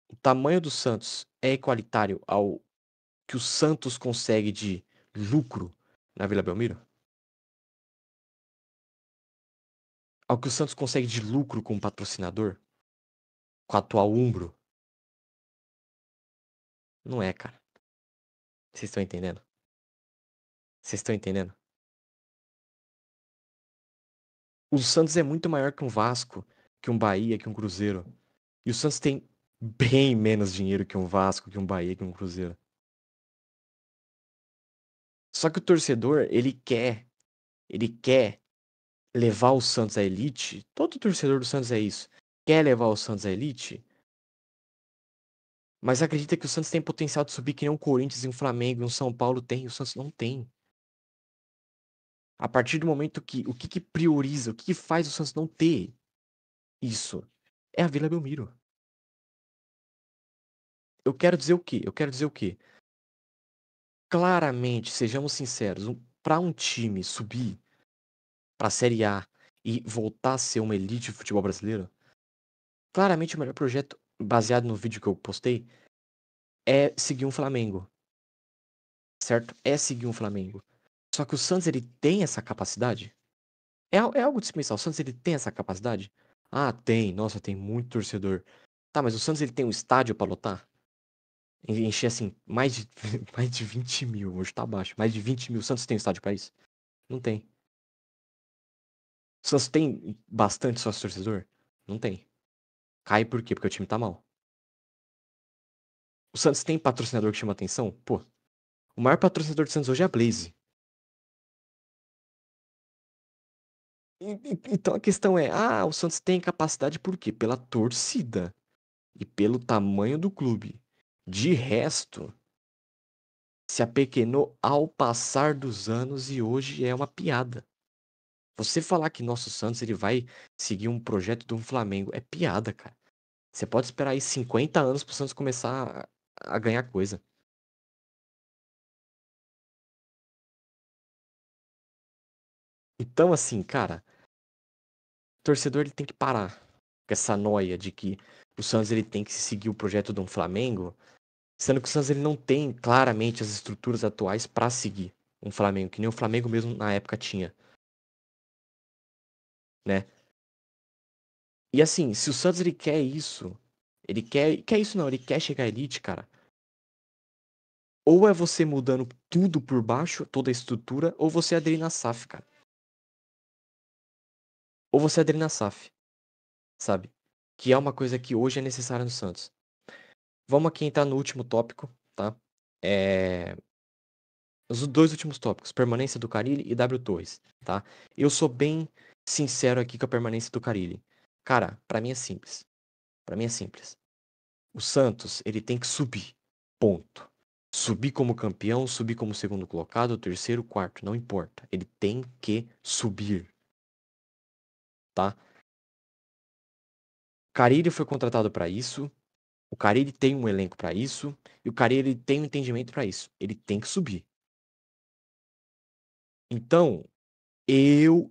O tamanho do Santos é equalitário ao que o Santos consegue de lucro na Vila Belmiro? Ao que o Santos consegue de lucro com o patrocinador? Com a atual Umbro? Não é, cara. Vocês estão entendendo? Vocês estão entendendo? O Santos é muito maior que um Vasco, que um Bahia, que um Cruzeiro. E o Santos tem bem menos dinheiro que um Vasco, que um Bahia, que um Cruzeiro. Só que o torcedor, ele quer levar o Santos à elite. Todo torcedor do Santos é isso. Quer levar o Santos à elite, mas acredita que o Santos tem potencial de subir que nem um Corinthians e um Flamengo e um São Paulo tem, e o Santos não tem. A partir do momento que o que prioriza, o que faz o Santos não ter isso, é a Vila Belmiro. Eu quero dizer o quê? Eu quero dizer o quê? Claramente, sejamos sinceros, para um time subir para a Série A e voltar a ser uma elite de futebol brasileiro, claramente o melhor projeto, baseado no vídeo que eu postei, é seguir um Flamengo, certo? É seguir um Flamengo. Só que o Santos, ele tem essa capacidade? É algo de se pensar. O Santos, ele tem essa capacidade? Ah, tem. Nossa, tem muito torcedor. Tá, mas o Santos, ele tem um estádio pra lotar? Encher, assim, mais de, mais de 20 mil. Hoje tá baixo. Mais de 20 mil. O Santos tem um estádio pra isso? Não tem. O Santos tem bastante sócio torcedor? Não tem. Cai por quê? Porque o time tá mal. O Santos tem patrocinador que chama atenção? Pô, o maior patrocinador do Santos hoje é a Blaze. Então a questão é, o Santos tem capacidade por quê? Pela torcida e pelo tamanho do clube. De resto, se apequenou ao passar dos anos e hoje é uma piada. Você falar que nosso Santos ele vai seguir um projeto do Flamengo é piada, cara. Você pode esperar aí 50 anos pro Santos começar a ganhar coisa. Então, assim, cara, o torcedor ele tem que parar com essa noia de que o Santos ele tem que seguir o projeto do Flamengo, sendo que o Santos ele não tem claramente as estruturas atuais pra seguir um Flamengo, que nem o Flamengo mesmo na época tinha, né? E assim, se o Santos ele quer isso, quer isso não, ele quer chegar à elite, cara. Ou é você mudando tudo por baixo, toda a estrutura, ou você aderir na SAF, cara. Ou você aderir na SAF, sabe? Que é uma coisa que hoje é necessária no Santos. Vamos aqui entrar no último tópico, tá? É... Os dois últimos tópicos, permanência do Carille e W Torres, tá? Eu sou bem sincero aqui com a permanência do Carille. Cara, pra mim é simples. Pra mim é simples. O Santos, ele tem que subir. Ponto. Subir como campeão, subir como segundo colocado, terceiro, quarto, não importa. Ele tem que subir, tá? Carille foi contratado pra isso. O Carille tem um elenco pra isso. E o Carille tem um entendimento pra isso. Ele tem que subir. Então, eu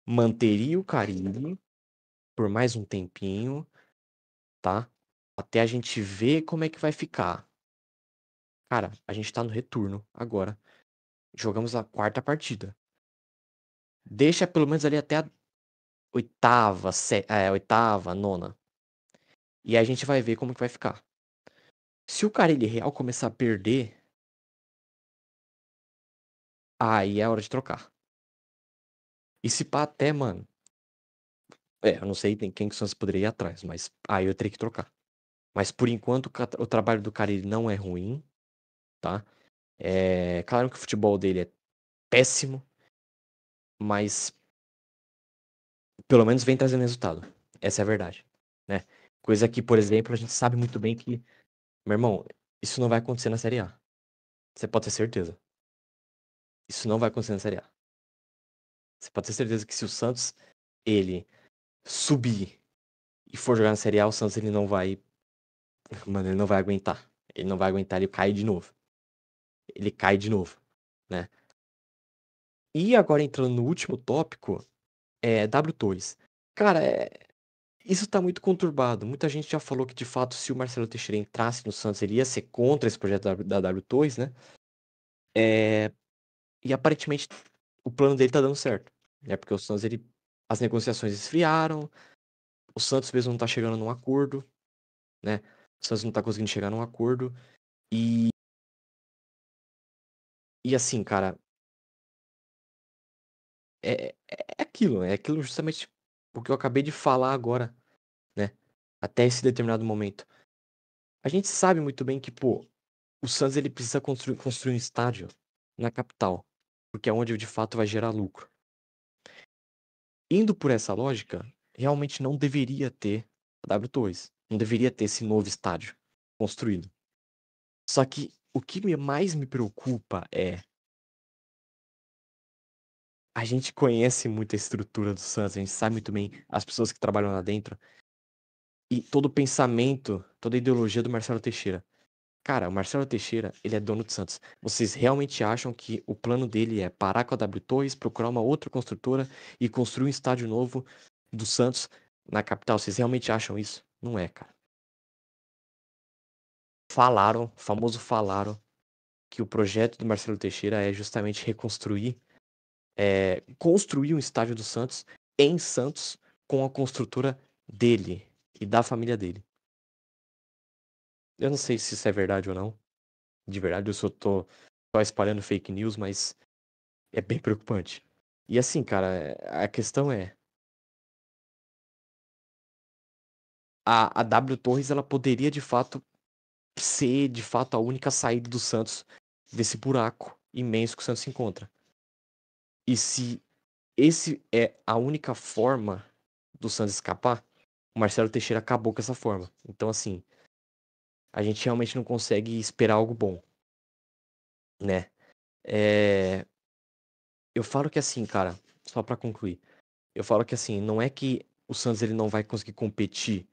manteria o Carille por mais um tempinho, tá? Até a gente ver como é que vai ficar. Cara, a gente tá no retorno agora. Jogamos a quarta partida. Deixa pelo menos ali até a oitava, nona. E aí a gente vai ver como que vai ficar. Se o Carille Real começar a perder, aí é hora de trocar. E se pá até, mano. Eu não sei tem quem que o Santos poderia ir atrás, mas aí eu teria que trocar. Mas por enquanto o trabalho do Carille não é ruim, tá? É claro que o futebol dele é péssimo, mas pelo menos vem trazendo resultado. Essa é a verdade, né? Coisa que, por exemplo, a gente sabe muito bem que, meu irmão, isso não vai acontecer na Série A. Você pode ter certeza. Isso não vai acontecer na Série A. Você pode ter certeza que se o Santos, ele subir e for jogar na Série A, o Santos ele não vai, mano, ele não vai aguentar. Ele não vai aguentar, ele cai de novo. Ele cai de novo, né? E agora entrando no último tópico, é W2. Cara, isso tá muito conturbado. Muita gente já falou que, de fato, se o Marcelo Teixeira entrasse no Santos, ele ia ser contra esse projeto da W2, né? É, e aparentemente o plano dele tá dando certo, né? Porque o Santos, as negociações esfriaram, o Santos mesmo não tá chegando num acordo, né? O Santos não tá conseguindo chegar num acordo. E, e assim, cara, é aquilo, é aquilo justamente o que eu acabei de falar agora, né? Até esse determinado momento. A gente sabe muito bem que, pô, o Santos ele precisa construir um estádio na capital, porque é onde de fato vai gerar lucro. Indo por essa lógica, realmente não deveria ter a W2, não deveria ter esse novo estádio construído. Só que o que mais me preocupa é a gente conhece muito a estrutura do Santos, a gente sabe muito bem as pessoas que trabalham lá dentro e todo o pensamento, toda a ideologia do Marcelo Teixeira. Cara, o Marcelo Teixeira, ele é dono do Santos. Vocês realmente acham que o plano dele é parar com a W2, procurar uma outra construtora e construir um estádio novo do Santos na capital? Vocês realmente acham isso? Não é, cara. Falaram, famoso falaram, que o projeto do Marcelo Teixeira é justamente construir um estádio do Santos em Santos com a construtora dele e da família dele. Eu não sei se isso é verdade ou não. De verdade, eu só tô só espalhando fake news, mas é bem preocupante. E assim, cara, a questão é, a W Torres, ela poderia de fato ser de fato a única saída do Santos desse buraco imenso que o Santos se encontra. E se esse é a única forma do Santos escapar, o Marcelo Teixeira acabou com essa forma. Então, assim, a gente realmente não consegue esperar algo bom, né? É... Eu falo que assim, cara, só pra concluir, eu falo que assim, não é que o Santos ele não vai conseguir competir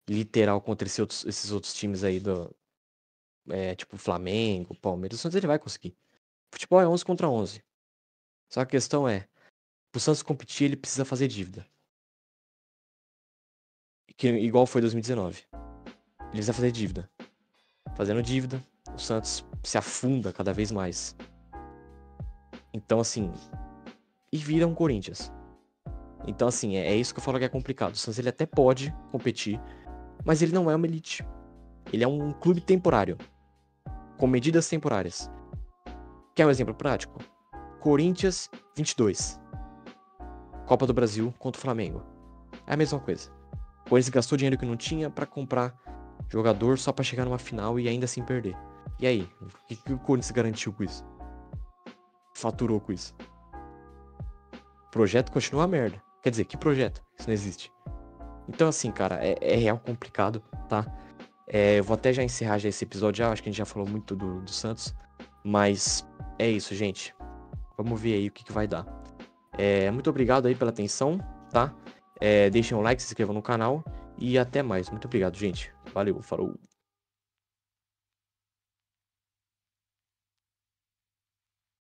literal contra esses outros times aí tipo Flamengo, Palmeiras. O Santos ele vai conseguir. Futebol é 11 contra 11. Só que a questão é, pro Santos competir, ele precisa fazer dívida. Igual foi 2019. Ele precisa fazer dívida. Fazendo dívida, o Santos se afunda cada vez mais. Então, assim, e vira um Corinthians. Então, assim, é isso que eu falo que é complicado. O Santos ele até pode competir, mas ele não é uma elite. Ele é um clube temporário, com medidas temporárias. Quer um exemplo prático? Corinthians 22. Copa do Brasil contra o Flamengo. É a mesma coisa. O Corinthians gastou dinheiro que não tinha pra comprar jogador só pra chegar numa final e ainda assim perder. E aí? O que o Corinthians garantiu com isso? Faturou com isso? O projeto continua uma merda. Quer dizer, que projeto? Isso não existe. Então, assim, cara, é real complicado, tá? Eu vou até já encerrar já esse episódio já. Acho que a gente já falou muito do Santos. Mas é isso, gente. Vamos ver aí o que vai dar. Muito obrigado aí pela atenção, tá? Deixem um like, se inscrevam no canal. E até mais. Muito obrigado, gente. Valeu, falou.